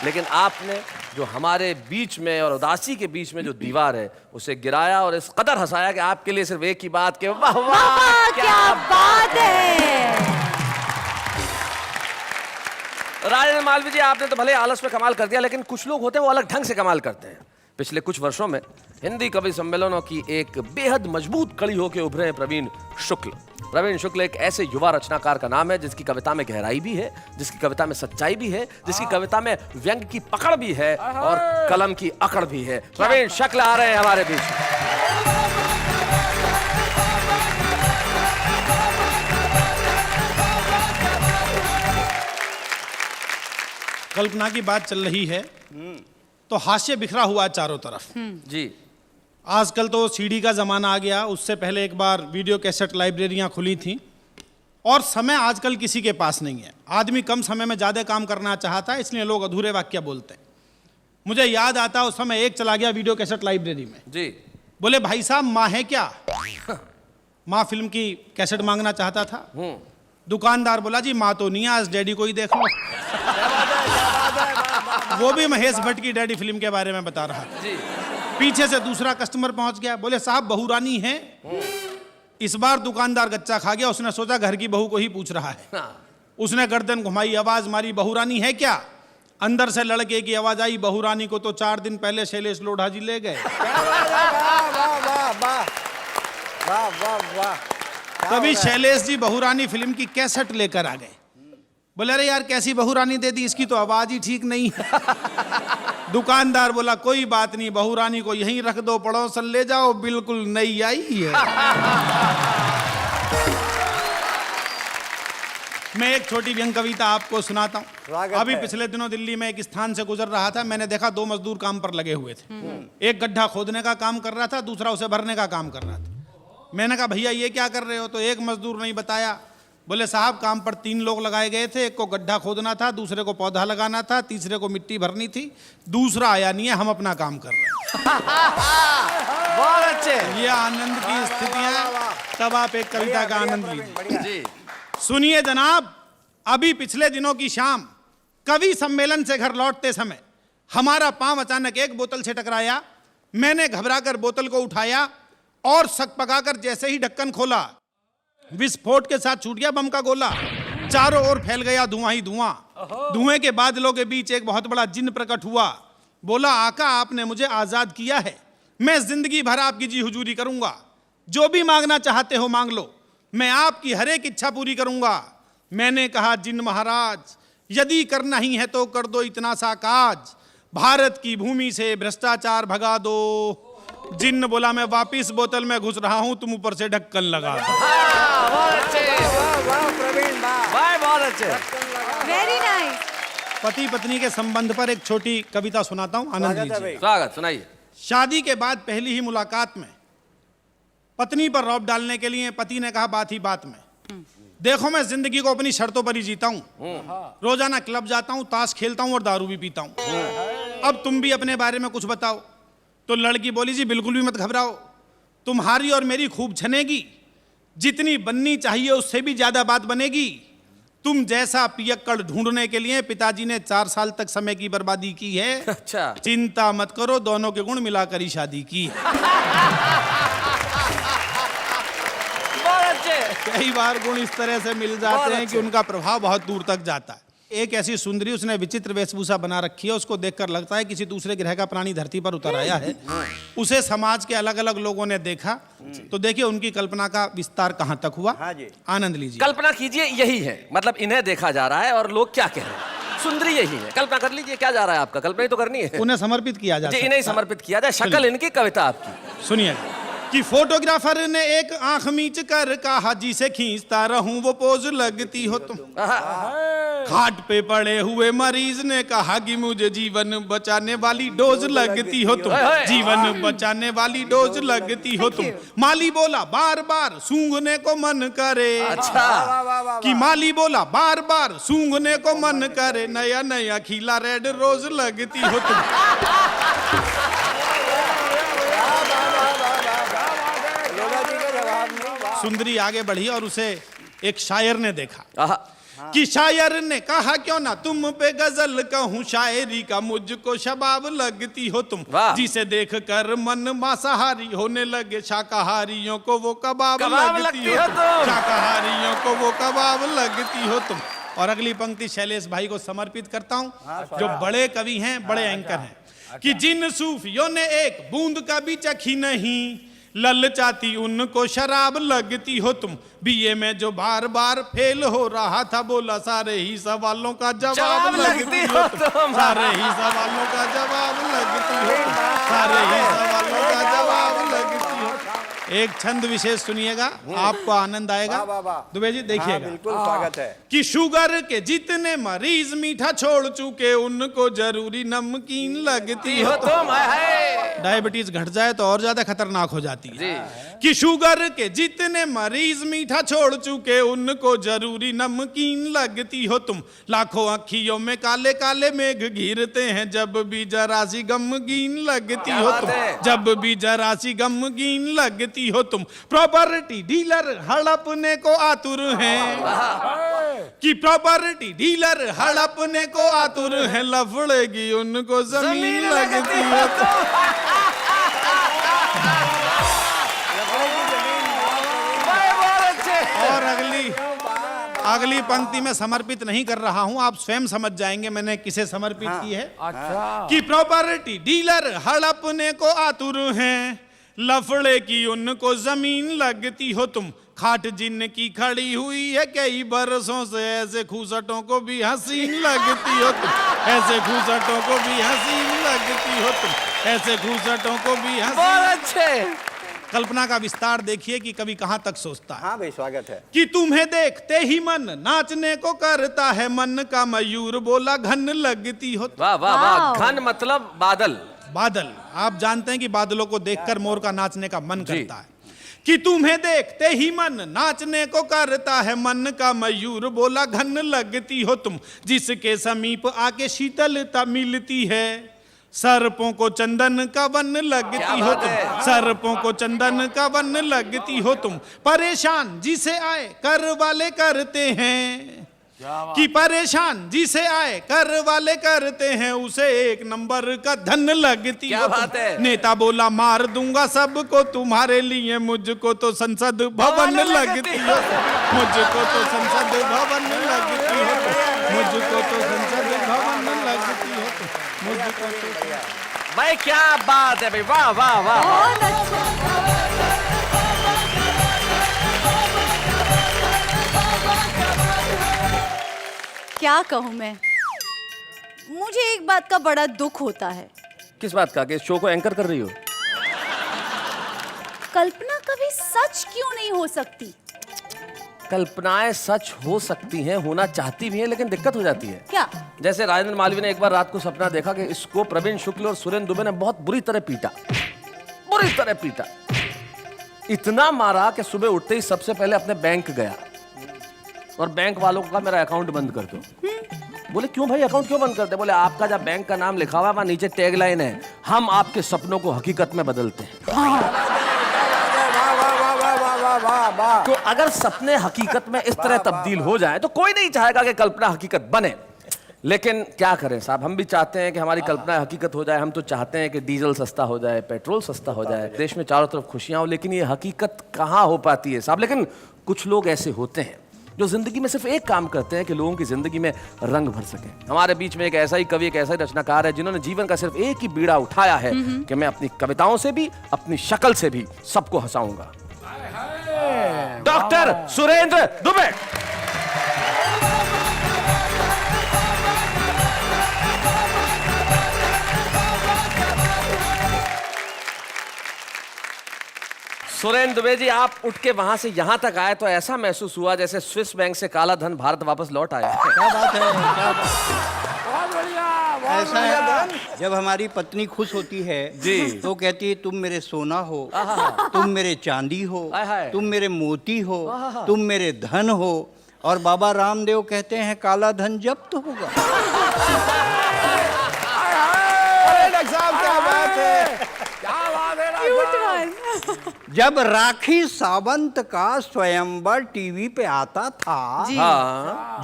लेकिन आपने जो हमारे बीच में और उदासी के बीच में जो दीवार है उसे गिराया और इस कदर हंसाया कि आपके लिए सिर्फ एक ही बात के वाह वाह क्या बात है। राजेंद्र मालवीय जी, आपने तो भले आलस में कमाल कर दिया, लेकिन कुछ लोग होते हैं वो अलग ढंग से कमाल करते हैं। पिछले कुछ वर्षों में हिंदी कवि सम्मेलनों की एक बेहद मजबूत कड़ी होकर उभरे हैं प्रवीण शुक्ल। प्रवीण शुक्ल एक ऐसे युवा रचनाकार का नाम है जिसकी कविता में गहराई भी है, जिसकी कविता में सच्चाई भी है, जिसकी कविता में व्यंग की पकड़ भी है और कलम की अकड़ भी है। प्रवीण शुक्ल आ रहे हैं हमारे बीच। कल्पना की बात चल रही है तो हास्य बिखरा हुआ चारों तरफ जी। आजकल तो सीडी का ज़माना आ गया, उससे पहले एक बार वीडियो कैसेट लाइब्रेरियां खुली थीं, और समय आजकल किसी के पास नहीं है। आदमी कम समय में ज़्यादा काम करना चाहता है, इसलिए लोग अधूरे वाक्य बोलते हैं। मुझे याद आता उस समय एक चला गया वीडियो कैसेट लाइब्रेरी में जी। बोले भाई साहब माँ है क्या? माँ फिल्म की कैसेट मांगना चाहता था। दुकानदार बोला जी माँ तो नहीं है, आज डैडी को ही देख लो। वो भी महेश भट्ट की डैडी फिल्म के बारे में बता रहा था जी। पीछे से दूसरा कस्टमर पहुंच गया, बोले साहब बहू रानी है। इस बार दुकानदार गच्चा खा गया, उसने सोचा घर की बहू को ही पूछ रहा है। उसने गर्दन घुमाई, आवाज मारी बहू रानी है क्या? अंदर से लड़के की आवाज आई, बहू रानी को तो 4 दिन पहले शैलेश लोढ़ा जी ले गए। तभी शैलेश जी बहू रानी फिल्म की कैसेट लेकर आ गए। बोले अरे यार कैसी बहू रानी दे दी, इसकी तो आवाज ही ठीक नहीं है। दुकानदार बोला कोई बात नहीं, बहू रानी को यहीं रख दो, पड़ोसन ले जाओ, बिल्कुल नई आई है। मैं एक छोटी व्यंग कविता आपको सुनाता हूँ। अभी पिछले दिनों दिल्ली में एक स्थान से गुजर रहा था, मैंने देखा 2 मजदूर काम पर लगे हुए थे। एक गड्ढा खोदने का काम कर रहा था, दूसरा उसे भरने का काम कर रहा था। मैंने कहा भैया ये क्या कर रहे हो? तो एक मजदूर नहीं बताया। बोले साहब काम पर 3 लोग लगाए गए थे, एक को गड्ढा खोदना था, दूसरे को पौधा लगाना था, तीसरे को मिट्टी भरनी थी, दूसरा आया नहीं है, हम अपना काम कर रहे हैं। बहुत अच्छे। ये आनंद की स्थितियां, तब आप एक कविता का आनंद लीजिए। सुनिए जनाब, अभी पिछले दिनों की शाम कवि सम्मेलन से घर लौटते समय हमारा पांव अचानक एक बोतल से टकराया। मैंने घबराकर बोतल को उठाया और सकपकाकर जैसे ही ढक्कन खोला, विस्फोट के साथ छूट गया बम का गोला। चारों ओर फैल गया धुआं ही धुआं। धुएं के बादलों के बीच एक बहुत बड़ा जिन्न प्रकट हुआ। बोला आका आपने मुझे आजाद किया है, मैं जिंदगी भर आपकी जी हुजूरी करूंगा। जो भी मांगना चाहते हो मांग लो, मैं आपकी हर एक इच्छा पूरी करूंगा। मैंने कहा जिन्न महाराज यदि करना ही है तो कर दो इतना सा काज, भारत की भूमि से भ्रष्टाचार भगा दो। जिन्न बोला मैं वापिस बोतल में घुस रहा हूं, तुम ऊपर से ढक्कन लगा दो। बहुत अच्छे। Very nice. पति पत्नी के संबंध पर एक छोटी कविता सुनाता हूं, आनंद लीजिए। स्वागत, सुनाइए। शादी के बाद पहली ही मुलाकात में पत्नी पर रौब डालने के लिए पति ने कहा बात ही बात में, देखो मैं जिंदगी को अपनी शर्तों पर ही जीता हूं। रोजाना क्लब जाता हूं, ताश खेलता हूं और दारू भी पीता हूं। अब तुम भी अपने बारे में कुछ बताओ। तो लड़की बोली जी बिल्कुल भी मत घबराओ, तुम्हारी और मेरी खूब छनेगी, जितनी बननी चाहिए उससे भी ज्यादा बात बनेगी। तुम जैसा पियक्कड़ ढूंढने के लिए पिताजी ने 4 साल तक समय की बर्बादी की है। अच्छा, चिंता मत करो, दोनों के गुण मिलाकर ही शादी की है। कई बार गुण इस तरह से मिल जाते हैं कि उनका प्रभाव बहुत दूर तक जाता है। एक ऐसी सुंदरी, उसने विचित्र वेशभूषा बना रखी है, उसको देखकर लगता है किसी दूसरे ग्रह का प्राणी धरती पर उतर आया है। उसे समाज के अलग अलग लोगों ने देखा, तो देखिए उनकी कल्पना का विस्तार कहाँ तक हुआ। आनंद लीजिए। कल्पना कीजिए यही है, मतलब इन्हें देखा जा रहा है और लोग क्या कह रहे हैं। सुंदरी यही है, कल्पना कर लीजिए क्या जा रहा है आपका, कल्पना ही तो करनी है। उन्हें समर्पित किया जाए, इन्हें समर्पित किया जाए, शक्ल इनकी, कविता आपकी। सुनिए कि फोटोग्राफर ने एक आंख मीच कर कहा, जिसे खींचता रहूं वो पोज लगती हो तुम। खाट पे पड़े हुए मरीज ने कहा कि मुझे जीवन बचाने वाली डोज लगती हो तुम, जीवन बचाने वाली डोज लगती हो तुम। माली बोला बार बार सूंघने को मन करे। अच्छा, कि माली बोला बार बार सूंघने को मन करे, नया नया खिला रेड रोज लगती हो तुम। सुंदरी आगे बढ़ी और उसे एक शायर ने देखा कि शायर ने कहा क्यों ना तुम पे गजल कहूँ, शायरी का मुझको शबाब लगती हो तुम। जिसे देख कर मन मांसाहारी होने लगे, शाकाहारियों को वो कबाब लगती हो तुम, शाकाहारियों को वो कबाब लगती हो तुम। और अगली पंक्ति शैलेश भाई को समर्पित करता हूँ, जो बड़े कवि हैं, बड़े एंकर हैं। कि जिन सूफियों ने एक बूंद का भी चखी नहीं, ललचाती उनको शराब लगती हो तुम। बीए में जो बार बार फेल हो रहा था, बोला सारे ही सवालों का जवाब लगती हो तुम, सारे ही सवालों का जवाब लगती हो तुम, सारे ही सवालों का जवाब लगती हो। एक छंद विशेष सुनिएगा, आपको आनंद आएगा। दुबे जी देखिएगा। बिल्कुल स्वागत है। कि शुगर के जितने मरीज मीठा छोड़ चुके, उनको जरूरी नमकीन लगती हो तुम। डायबिटीज घट जाए तो और ज्यादा खतरनाक हो जाती है। कि शुगर के जितने मरीज मीठा छोड़ चुके, उनको जरूरी नमकीन लगती हो तुम। लाखों अखियों में काले काले मेघ गिरते हैं, जब भी जरा सी गमगीन लगती हो तुम, जब भी जरा सी गमगीन लगती हो तुम। प्रॉपर्टी डीलर हड़पने को आतुर हैं, कि प्रॉपर्टी डीलर हड़पने को आतुर हैं, लफड़ेगी उनको जमीन लगती हो तुम। और अगली पंक्ति में समर्पित नहीं कर रहा हूं, आप स्वयं समझ जाएंगे मैंने किसे समर्पित की है। अच्छा, कि प्रॉपर्टी डीलर हड़पने को आतुर हैं, लफड़े की उनको जमीन लगती हो तुम। खाट जिनकी खड़ी हुई है कई बरसों से, ऐसे खूसटों को भी हसीन लगती हो तुम, ऐसे खूसटों को भी हसीन लगती हो तुम, ऐसे खूसटों को भी हसीन। कल्पना का विस्तार देखिए कि कवि कहां तक सोचता है। हाँ भाई स्वागत है। कि तुम्हें देखते ही मन नाचने को करता है, मन का मयूर बोला घन लगती हो। वाह वाह वाह, घन मतलब बादल। बादल, आप जानते हैं कि बादलों को देखकर मोर का नाचने का मन करता है। कि तुम्हें देखते ही मन नाचने को करता है, मन का मयूर बोला घन लगती हो तुम। जिसके समीप आके शीतलता मिलती है, सर्पों को चंदन का वन लगती हो तुम, सर्पों को चंदन का वन लगती हो तुम। परेशान जिसे आए कर वाले करते हैं, कि परेशान जिसे आए कर वाले करते हैं, उसे एक नंबर का धन लगती हो तुम। नेता बोला मार दूंगा सबको तुम्हारे लिए, मुझको तो संसद भवन लगती हो, मुझको तो संसद भवन लगती हो, मुझको तो संसद भवन लगती हो, मुझको तो। भाई क्या बात है भाई, वाह वाह वाह, बहुत अच्छा। क्या कहूँ मैं, मुझे एक बात का बड़ा दुख होता है। किस बात का? कि शो को एंकर कर रही हो? कल्पना कभी सच क्यों नहीं हो सकती? कल्पनाएं सच हो सकती हैं, होना चाहती भी हैं, लेकिन दिक्कत हो जाती है। क्या? जैसे राजेंद्र मालवीय ने एक बार रात को सपना देखा कि इसको प्रवीण शुक्ल और सुरेंद्र दुबे ने बहुत बुरी तरह पीटा, बुरी तरह पीटा, इतना मारा कि सुबह उठते ही सबसे पहले अपने बैंक गया और बैंक वालों को कहा मेरा अकाउंट बंद कर दो। बोले क्यों भाई, अकाउंट क्यों बंद करते? बोले आपका जब बैंक का नाम लिखा हुआ है वहाँ नीचे टैगलाइन है, हम आपके सपनों को हकीकत में बदलते हैं। तो अगर सपने हकीकत में इस तरह तब्दील हो जाएं तो कोई नहीं चाहेगा कि कल्पना हकीकत बने। लेकिन क्या करें साहब, हम भी चाहते हैं कि हमारी कल्पना हकीकत हो जाए। हम तो चाहते हैं कि डीजल सस्ता हो जाए, पेट्रोल सस्ता हो जाए, देश में चारों तरफ खुशियां हो, लेकिन ये हकीकत कहाँ हो पाती है साहब। लेकिन कुछ लोग ऐसे होते हैं जो जिंदगी में सिर्फ एक काम करते हैं कि लोगों की जिंदगी में रंग भर सके। हमारे बीच में एक ऐसा ही कवि, एक ऐसा ही रचनाकार है जिन्होंने जीवन का सिर्फ एक ही बीड़ा उठाया है कि मैं अपनी कविताओं से भी, अपनी शक्ल से भी सबको हंसाऊंगा। डॉक्टर सुरेंद्र दुबे। सुरेंद्र दुबे जी, आप उठ के वहां से यहां तक आए तो ऐसा महसूस हुआ जैसे स्विस बैंक से काला धन भारत वापस लौट आया। क्या बात है, क्या ऐसा है, जब हमारी पत्नी खुश होती है जी तो कहती है तुम मेरे सोना हो, तुम मेरे चांदी हो, तुम मेरे मोती हो, तुम मेरे धन हो। और बाबा रामदेव कहते हैं काला धन जब्त होगा। क्या बात है, जब राखी सावंत का स्वयंवर टीवी पे आता था,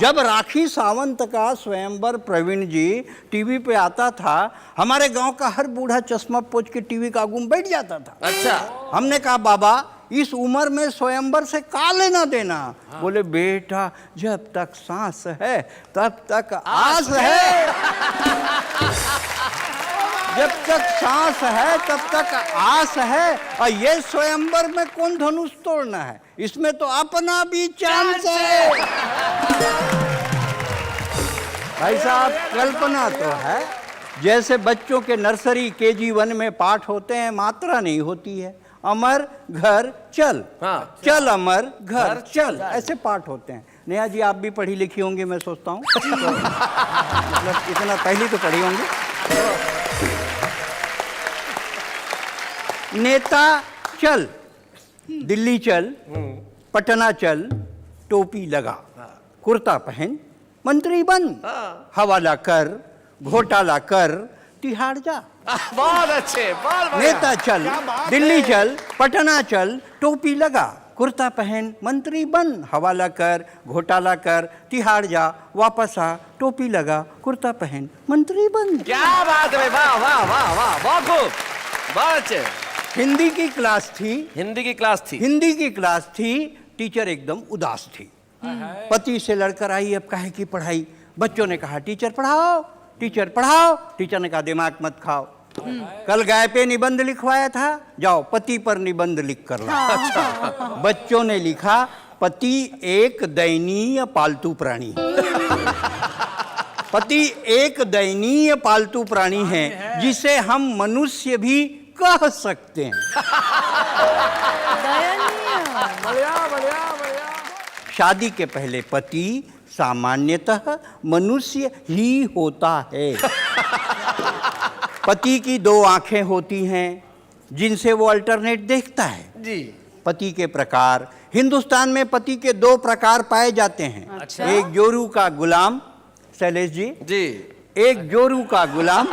जब राखी सावंत का स्वयंवर प्रवीण जी टीवी पे आता था, हमारे गांव का हर बूढ़ा चश्मा पोंछ के टीवी का आगू बैठ जाता था। अच्छा, हमने कहा बाबा इस उम्र में स्वयंवर से का लेना देना? बोले बेटा जब तक सांस है तब तक आस है, जब तक सांस है तब तक आस है। और ये स्वयंवर में कौन धनुष तोड़ना है, इसमें तो अपना भी चांस है। भाई साहब कल्पना तो है, जैसे बच्चों के नर्सरी KG1 में पाठ होते हैं, मात्रा नहीं होती है। अमर घर चल, चल अमर घर चल, ऐसे पाठ होते हैं। नेहा जी आप भी पढ़ी लिखी होंगी मैं सोचता हूँ, तो मतलब इतना पहले तो पढ़ी होंगी। नेता चल, दिल्ली चल, पटना चल, टोपी लगा, कुर्ता पहन, मंत्री बन, हवाला कर, घोटाला कर, तिहाड़ जा। बहुत अच्छे, नेता चल, दिल्ली चल, पटना चल, टोपी लगा, कुर्ता पहन, मंत्री बन, हवाला कर, घोटाला कर, तिहाड़ जा, वापस आ, टोपी लगा, कुर्ता पहन, मंत्री बन। क्या बात है, वाह वाह वाह वाह, बहुत खूब, बहुत अच्छे। हिंदी की क्लास थी, हिंदी की क्लास थी, हिंदी की क्लास थी, टीचर एकदम उदास थी। पति से लड़कर आई, अब काहे की पढ़ाई? बच्चों ने कहा टीचर पढ़ाओ, टीचर पढ़ाओ। टीचर ने कहा दिमाग मत खाओ, कल गाय पे निबंध लिखवाया था, जाओ पति पर निबंध लिख कर लाओ। अच्छा। बच्चों ने लिखा पति एक दयनीय पालतू प्राणी। पति एक दयनीय पालतू प्राणी है जिसे हम मनुष्य भी कह सकते हैं। शादी के पहले पति सामान्यतः मनुष्य ही होता है। पति की दो आंखें होती हैं जिनसे वो अल्टरनेट देखता है जी। पति के प्रकार, हिंदुस्तान में पति के दो प्रकार पाए जाते हैं। अच्छा? एक जोरू का गुलाम, शैलेश जी जी, एक जोरू का गुलाम,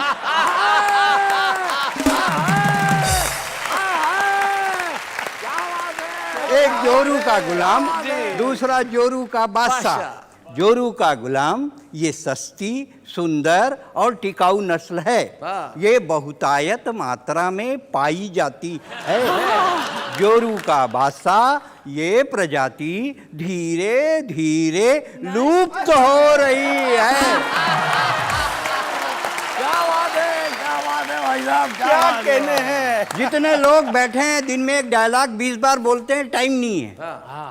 एक जोरू का गुलाम, दूसरा जोरू का बादशाह। जोरू का गुलाम ये सस्ती, सुंदर और टिकाऊ नस्ल है। ये बहुतायत मात्रा में पाई जाती है। जोरू का बादशाह ये प्रजाति धीरे धीरे लुप्त हो रही है। क्या कहने हैं, जितने लोग बैठे हैं दिन में एक डायलॉग 20 बार बोलते हैं, टाइम नहीं है।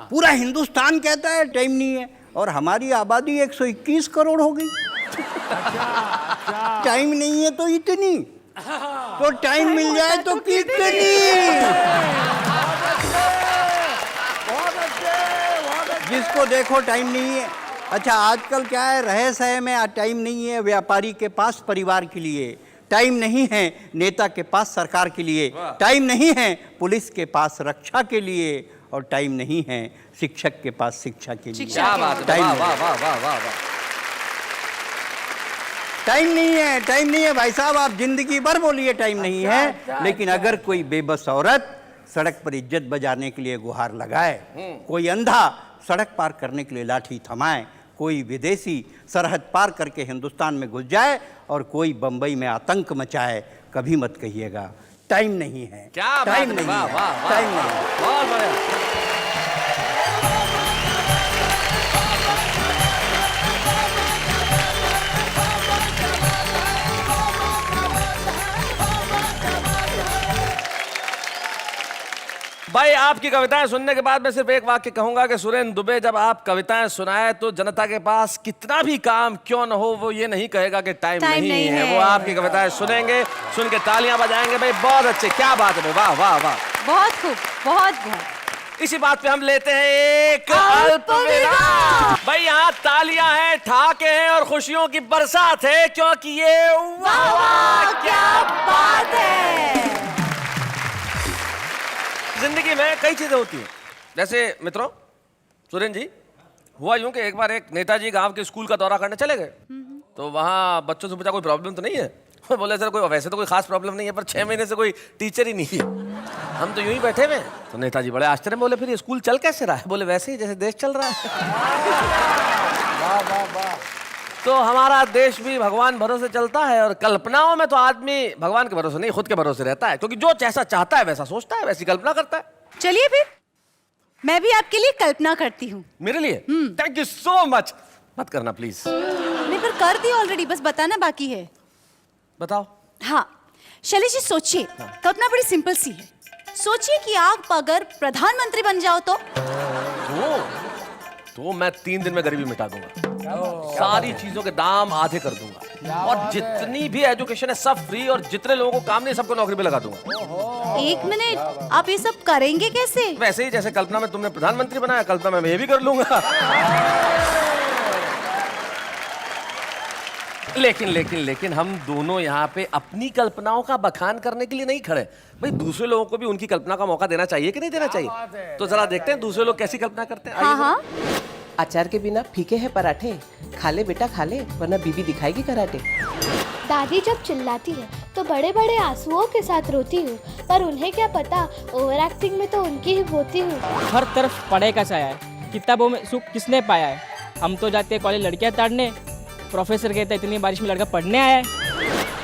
पूरा हिंदुस्तान कहता है टाइम नहीं है, और हमारी आबादी 121 करोड़ हो गई। टाइम नहीं है तो इतनी, तो टाइम मिल जाए तो कितनी। जिसको देखो टाइम नहीं है। अच्छा आजकल क्या है, रहे सहे में टाइम नहीं है व्यापारी के पास परिवार के लिए, टाइम नहीं है नेता के पास सरकार के लिए, टाइम नहीं है पुलिस के पास रक्षा के लिए, और टाइम नहीं है शिक्षक के पास शिक्षा के लिए। क्या बात है, वाह वाह वाह वाह वाह। टाइम नहीं है भाई साहब, आप जिंदगी भर बोलिए टाइम नहीं है, लेकिन अगर कोई बेबस औरत सड़क पर इज्जत बजाने के लिए गुहार लगाए, कोई अंधा सड़क पार करने के लिए लाठी थमाए, कोई विदेशी सरहद पार करके हिंदुस्तान में घुस जाए और कोई बंबई में आतंक मचाए, कभी मत कहिएगा टाइम नहीं है। क्या टाइम बात है, नहीं वाह, है, वाह, वाह, टाइम नहीं है। बहुत बढ़िया। भाई आपकी कविताएं सुनने के बाद मैं सिर्फ एक वाक्य कहूंगा कि सुरेंद्र दुबे जब आप कविताएं सुनाए तो जनता के पास कितना भी काम क्यों न हो वो ये नहीं कहेगा कि टाइम नहीं है। वो आपकी कविताएं सुनेंगे, सुन के तालियां बजाएंगे। भाई बहुत अच्छे, क्या बात है, वाह वाह वाह, बहुत खूब, बहुत। इसी बात पे हम लेते हैं एक अल्पविराम। भाई यहाँ तालियां हैं, ठहाके हैं और खुशियों की बरसात है, क्योंकि ये वाह वाह क्या बात है। जिंदगी में कई चीजें होती हैं, जैसे मित्रों सुरेंद्र जी, हुआ यूं कि एक बार एक नेताजी गांव के स्कूल का दौरा करने चले गए, तो वहां बच्चों से पूछा कोई प्रॉब्लम तो नहीं है। वो बोले सर कोई वैसे तो कोई खास प्रॉब्लम नहीं है, पर 6 महीने से कोई टीचर ही नहीं है, हम तो यूं ही बैठे हुए हैं। तो नेताजी बड़े आश्चर्य में बोले फिर ये स्कूल चल कैसे रहा है? बोले वैसे ही जैसे देश चल रहा है। वाह वाह वाह। तो हमारा देश भी भगवान भरोसे चलता है, और कल्पनाओं में तो आदमी भगवान के भरोसे नहीं खुद के भरोसे रहता है, क्योंकि जो जैसा चाहता है वैसा सोचता है, वैसी कल्पना करता है। चलिए फिर मैं भी आपके लिए कल्पना करती हूँ। मेरे लिए? Thank you so much. मत करना प्लीज। नहीं पर कर दी ऑलरेडी, बस बताना बाकी है। बताओ। हाँ शैलेश जी सोचिए, कल्पना बड़ी सिंपल सी है। सोचिए कि आप अगर प्रधानमंत्री बन जाओ तो मैं 3 दिन में गरीबी मिटा दूंगा, सारी चीजों के दाम आधे कर दूंगा, और जितनी भी एजुकेशन है सब फ्री, और जितने लोगों को काम नहीं सबको नौकरी पे लगा दूंगा। 1 मिनट, आप ये सब करेंगे कैसे? वैसे ही जैसे कल्पना में तुमने प्रधानमंत्री बनाया, कल्पना में ये भी कर लूंगा। लेकिन हम दोनों यहाँ पे अपनी कल्पनाओं का बखान करने के लिए नहीं खड़े। भाई दूसरे लोगों को भी उनकी कल्पना का मौका देना चाहिए कि नहीं देना चाहिए? तो जरा देखते हैं दूसरे लोग कैसी कल्पना करते हैं। हाँ। अचार के बिना फीके हैं पराठे, खा ले बेटा खा ले, वरना बीबी दिखाएगी कराटे। दादी जब चिल्लाती है तो बड़े बड़े आंसुओं के साथ रोती हूँ, पर उन्हें क्या पता ओवर एक्टिंग में तो उनकी ही होती हूँ। हर तरफ पढ़ाई का छाया है, किताबों में सुख किसने पाया है? हम तो जाते हैं कॉलेज लड़कियाँ ताड़ने, प्रोफेसर कहता है इतनी बारिश में लड़का पढ़ने आया है।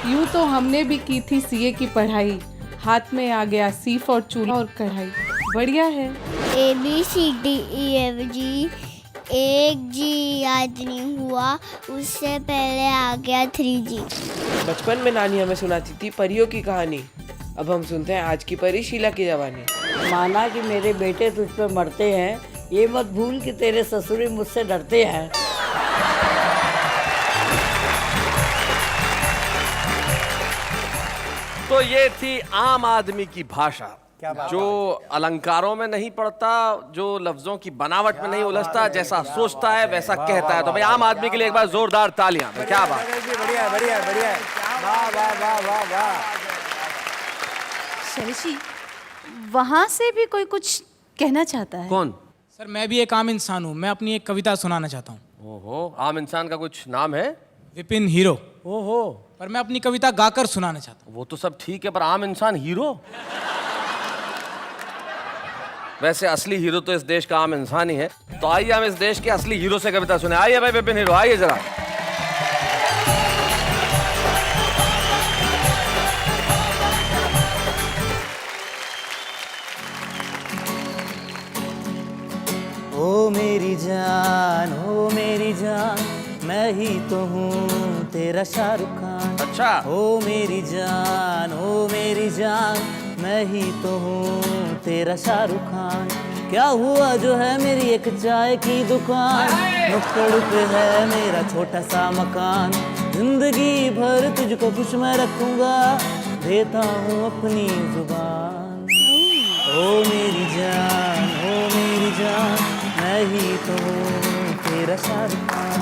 यूँ तो हमने भी की थी सीए की पढ़ाई, हाथ में आ गया सी फॉर चूल्हा और कढ़ाई। बढ़िया है। ABCDEFG, एक जी याद नहीं हुआ, उससे पहले आ गया 3G। बचपन में नानी हमें सुनाती थी परियों की कहानी, अब हम सुनते हैं आज की परी शीला की जवानी। माना कि मेरे बेटे तुझ पे मरते हैं, ये मत भूल कि तेरे ससुरी मुझसे डरते हैं। तो ये थी आम आदमी की भाषा, जो अलंकारों में नहीं पड़ता, जो लफ्जों की बनावट में नहीं उलझता, जैसा सोचता है वैसा कहता है। तो भाई आम आदमी के लिए एक बार जोरदार तालियां। क्या बात। बढ़िया बढ़िया बढ़िया, वाह वाह वाह वाह वाह। शैलेश जी, वहां से भी कोई कुछ कहना चाहता है? कौन? सर मैं भी एक आम इंसान हूँ, मैं अपनी एक कविता सुनाना चाहता हूँ। ओहो, आम इंसान का कुछ नाम है? विपिन हीरो। ओहो, पर मैं अपनी कविता गाकर सुनाना चाहता हूँ। वो तो सब ठीक है, पर आम इंसान हीरो? वैसे असली हीरो तो इस देश का आम इंसान ही है। तो आइए हम इस देश के असली हीरो से कविता सुने। आइए भाई विपिन हीरो, आइए जरा। ओ मेरी जान, मैं ही तो हूँ तेरा शाहरुख खान। अच्छा। ओ मेरी जान, मैं ही तो हूँ तेरा शाहरुख खान। क्या हुआ जो है मेरी एक चाय की दुकान, नुक्कड़ पे है मेरा छोटा सा मकान। जिंदगी भर तुझको खुश मैं रखूंगा, देता हूँ अपनी जुबान। ओ मेरी जान, मैं ही तो हूँ तेरा शाहरुख खान।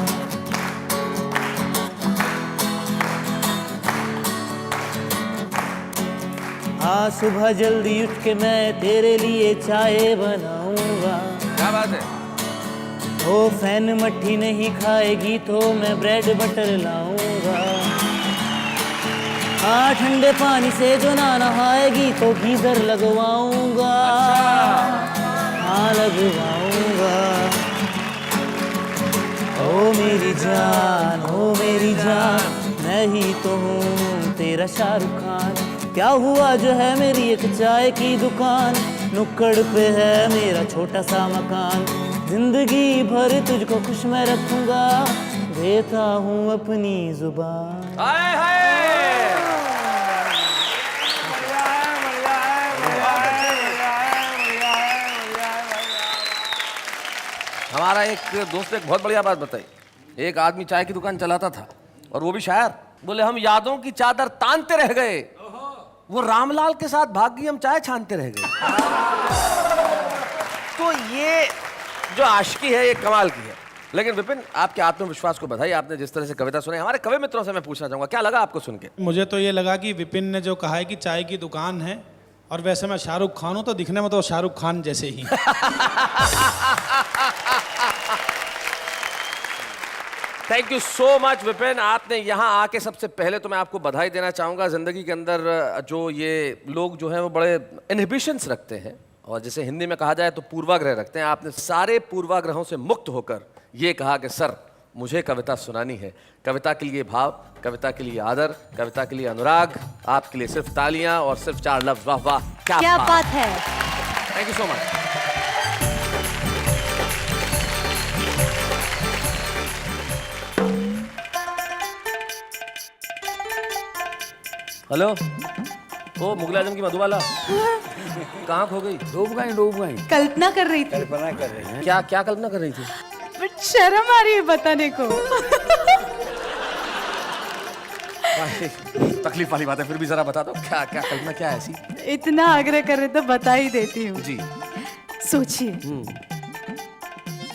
आज सुबह जल्दी उठ के मैं तेरे लिए चाय बनाऊंगा। क्या बात है? ओ फैन मट्ठी नहीं खाएगी तो मैं ब्रेड बटर लाऊंगा। हाँ ठंडे पानी से जो ना नहाएगी तो गीजर लगवाऊंगा। हाँ लगवाऊंगा। ओ मेरी जान, ओ मेरी जान, मैं ही तो हूँ तेरा शाहरुख खान। क्या हुआ जो है मेरी एक चाय की दुकान, नुक्कड़ पे है मेरा छोटा सा मकान। जिंदगी भर तुझको खुश मैं रखूंगा, देता हूँ अपनी जुबान। हाय हाय हमारा एक दोस्त ने एक बहुत बढ़िया बात बताई। एक आदमी चाय की दुकान चलाता था और वो भी शायर। बोले हम यादों की चादर तानते रह गए, वो रामलाल के साथ भाग गई, हम चाय छानते रह गए। तो ये जो आशिकी है ये कमाल की है। लेकिन विपिन, आपके आत्मविश्वास को बधाई। आपने जिस तरह से कविता सुनाई, हमारे कवि मित्रों से मैं पूछना चाहूंगा, क्या लगा आपको सुन के? मुझे तो ये लगा कि विपिन ने जो कहा है कि चाय की दुकान है, और वैसे मैं शाहरुख खान हूं तो दिखने में तो शाहरुख खान जैसे ही। Thank you so much Vipin. आपने यहाँ आके सबसे पहले तो मैं आपको बधाई देना चाहूँगा। ज़िंदगी के अंदर जो ये लोग जो हैं वो बड़े इनहिबिशंस रखते हैं, और जैसे हिंदी में कहा जाए तो पूर्वाग्रह रखते हैं। आपने सारे पूर्वाग्रहों से मुक्त होकर ये कहा कि सर मुझे कविता सुनानी है। कविता के लिए भाव, कविता के लिए आदर, कविता के लिए अनुराग। आपके लिए सिर्फ तालियां और सिर्फ 4 लफ्ज। वाह वाह, क्या बात है। Thank you so much. Hello, ओ मुगल आजम की मधुबाला कहाँ खो गई? डूब गई। कल्पना कर रही थी। कल्पना कर रही है। क्या क्या कल्पना कर रही थी? बट शर्म आ रही है बताने को। तकलीफ वाली बात है, फिर भी जरा बता दो क्या क्या कल्पना, क्या है ऐसी? इतना आग्रह कर रहे तो बता ही देती हूँ। जी सोचिए,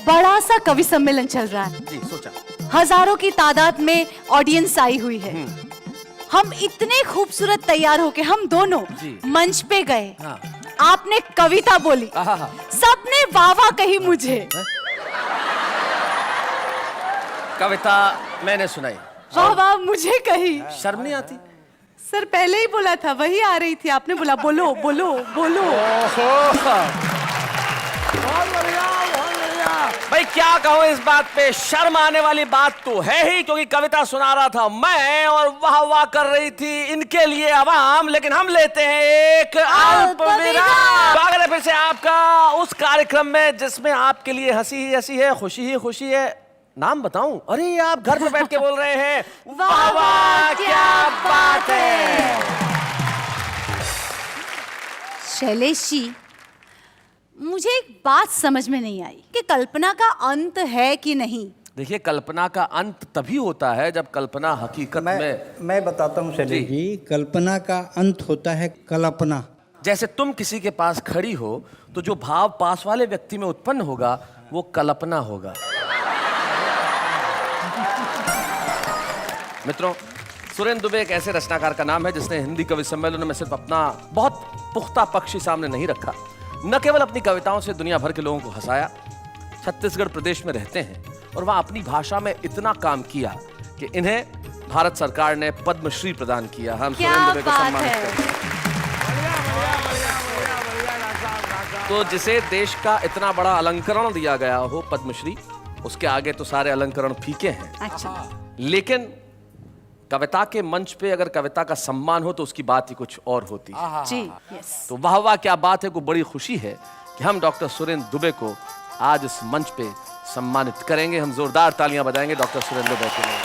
बड़ा सा कवि सम्मेलन चल रहा है। जी सोचा। हजारों की तादाद में ऑडियंस आई हुई है। हम इतने खूबसूरत तैयार होके हम दोनों मंच पे गए। हाँ। आपने कविता बोली, सबने वाह वाह कही मुझे। कविता मैंने सुनाई, वाह वाह मुझे कही। शर्म नहीं आती? सर पहले ही बोला था, वही आ रही थी, आपने बोला बोलो बोलो बोलो। भाई क्या कहूँ इस बात पे, शर्म आने वाली बात तो है ही, क्योंकि कविता सुना रहा था मैं और वाह वाह कर रही थी इनके लिए आवाम। लेकिन हम लेते हैं एक अल्प विराम। स्वागत है फिर से आपका उस कार्यक्रम में जिसमें आपके लिए हंसी ही हंसी है, खुशी ही खुशी है। नाम बताऊं? अरे आप घर में बैठ के बोल रहे हैं वाह वाह क्या बात है। शैलेश जी, मुझे एक बात समझ में नहीं आई कि कल्पना का अंत है कि नहीं। देखिए, कल्पना का अंत तभी होता है जब कल्पना हकीकत में। मैं बताता हूँ शैलेश जी, कल्पना का अंत होता है कल्पना। जैसे तुम किसी के पास खड़ी हो तो जो भाव पास वाले व्यक्ति में उत्पन्न होगा वो कल्पना होगा। मित्रों, सुरेंद्र दुबे एक ऐसे रचनाकार का नाम है जिसने हिंदी कवि सम्मेलनों में सिर्फ अपना बहुत पुख्ता पक्ष ही सामने नहीं रखा, न केवल अपनी कविताओं से दुनिया भर के लोगों को हंसाया। छत्तीसगढ़ प्रदेश में रहते हैं और वहाँ अपनी भाषा में इतना काम किया कि इन्हें भारत सरकार ने पद्मश्री प्रदान किया। हम सुरेंद्र दुबे को सम्मानित करते हैं। तो जिसे देश का इतना बड़ा अलंकरण दिया गया हो पद्मश्री, उसके आगे तो सारे अलंकरण फीके हैं। अच्छा। लेकिन कविता के मंच पे अगर कविता का सम्मान हो तो उसकी बात ही कुछ और होती है। जी, यस। तो वाह वाह क्या बात है को बड़ी खुशी है कि हम डॉक्टर सुरेंद्र दुबे को आज इस मंच पे सम्मानित करेंगे। हम जोरदार तालियां बजाएंगे डॉक्टर सुरेंद्र दुबे के लिए।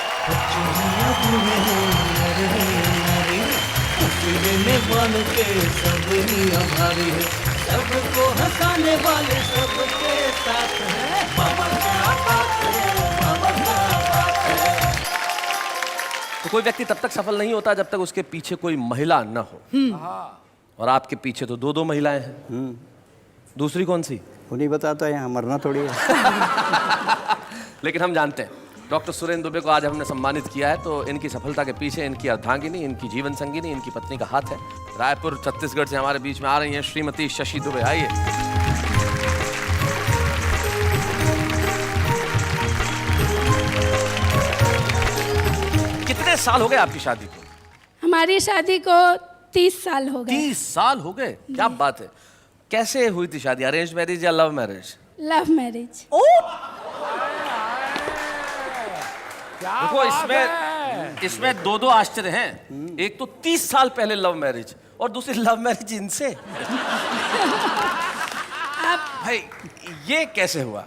सबको हंसाने वाले सबके साथ हैं, बाबा क्या बात है, बाबा क्या बात है। तो कोई व्यक्ति तब तक सफल नहीं होता जब तक उसके पीछे कोई महिला न हो। और आपके पीछे तो 2 महिलाएं हैं। दूसरी कौन सी? उन्हीं बताता है, यहाँ मरना थोड़ी है। लेकिन हम जानते हैं डॉक्टर सुरेंद्र दुबे को आज हमने सम्मानित किया है तो इनकी सफलता के पीछे इनकी अर्धांगिनी, इनकी जीवन संगिनी, इनकी पत्नी का हाथ है। रायपुर छत्तीसगढ़ से हमारे बीच में आ रही हैं श्रीमती शशि दुबे। आइए। कितने साल हो गए आपकी शादी को? हमारी शादी को 30 साल हो गए। 30 साल हो गए, क्या बात है। कैसे हुई थी शादी, अरेंज मैरिज या लव मैरिज? Love marriage. देखो इसमें दो आश्चर्य हैं। एक तो 30 साल पहले लव मैरिज और दूसरी लव मैरिज इनसे। भाई ये कैसे हुआ?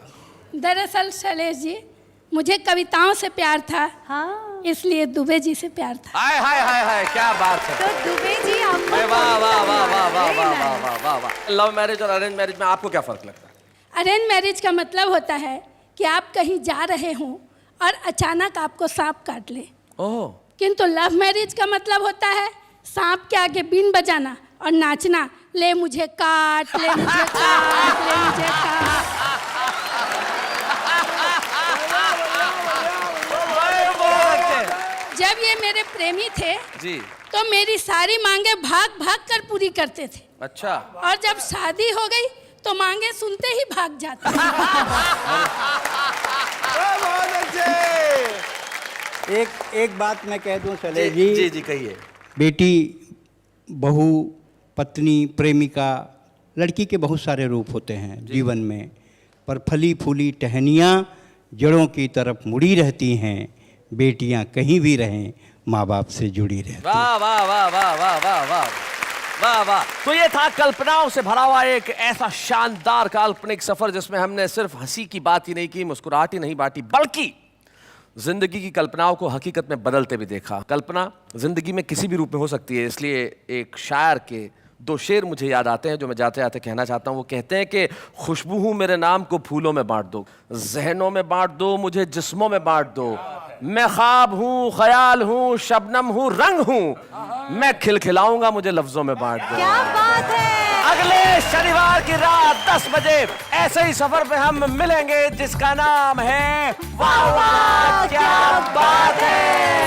दरअसल शैलेश जी, मुझे कविताओं से प्यार था। हाँ। इसलिए दुबे जी से प्यार था। हाय हाय हाय हाय, क्या बात है। तो दुबे जी आपको वाह वाह वाह वाह वाह वाह वाह वाह वाह वाह। लव मैरिज और अरेंज मैरिज में आपको क्या फर्क लगता है? अरेंज मैरिज का मतलब होता है कि आप कहीं जा रहे हों और अचानक आपको सांप काट ले। ओह। किंतु लव मैरिज का मतलब होता है सांप के आगे बीन बजाना और नाचना, ले मुझे काट, ले मुझे काट, ले मुझे काट। जब ये मेरे प्रेमी थे जी, तो मेरी सारी मांगे भाग भाग कर पूरी करते थे। अच्छा। और जब शादी हो गई तो मांगे सुनते ही भाग जाते। एक बात मैं कह दूं शैलेश जी। जी जी कहिए। बेटी, बहू, पत्नी, प्रेमिका, लड़की के बहुत सारे रूप होते हैं जीवन में, पर फली फूली टहनियाँ जड़ों की तरफ मुड़ी रहती हैं। बेटियां कहीं भी रहें, माँ बाप से जुड़ी रहती हैं। वाह वाह वाह वाह वाह वाह वाह वाह वाह। तो ये था कल्पनाओं से भरा हुआ एक ऐसा शानदार काल्पनिक सफर जिसमें हमने सिर्फ हंसी की बात ही नहीं की, मुस्कुराहट ही नहीं बांटी, बल्कि जिंदगी की कल्पनाओं को हकीकत में बदलते भी देखा। कल्पना जिंदगी में किसी भी रूप में हो सकती है, इसलिए एक शायर के 2 शेर मुझे याद आते हैं जो मैं जाते जाते कहना चाहता हूँ। वो कहते हैं कि खुशबू हूँ मेरे नाम को फूलों में बांट दो, जहनों में बांट दो, मुझे जिस्मों में बांट दो। मैं ख्वाब हूँ, ख्याल हूँ, शबनम हूँ, रंग हूँ, मैं खिलखिलाऊंगा, मुझे लफ्जों में बांट दो। क्या बात है। अगले शनिवार की रात 10 बजे ऐसे ही सफर पे हम मिलेंगे जिसका नाम है वाह वाह क्या बात है।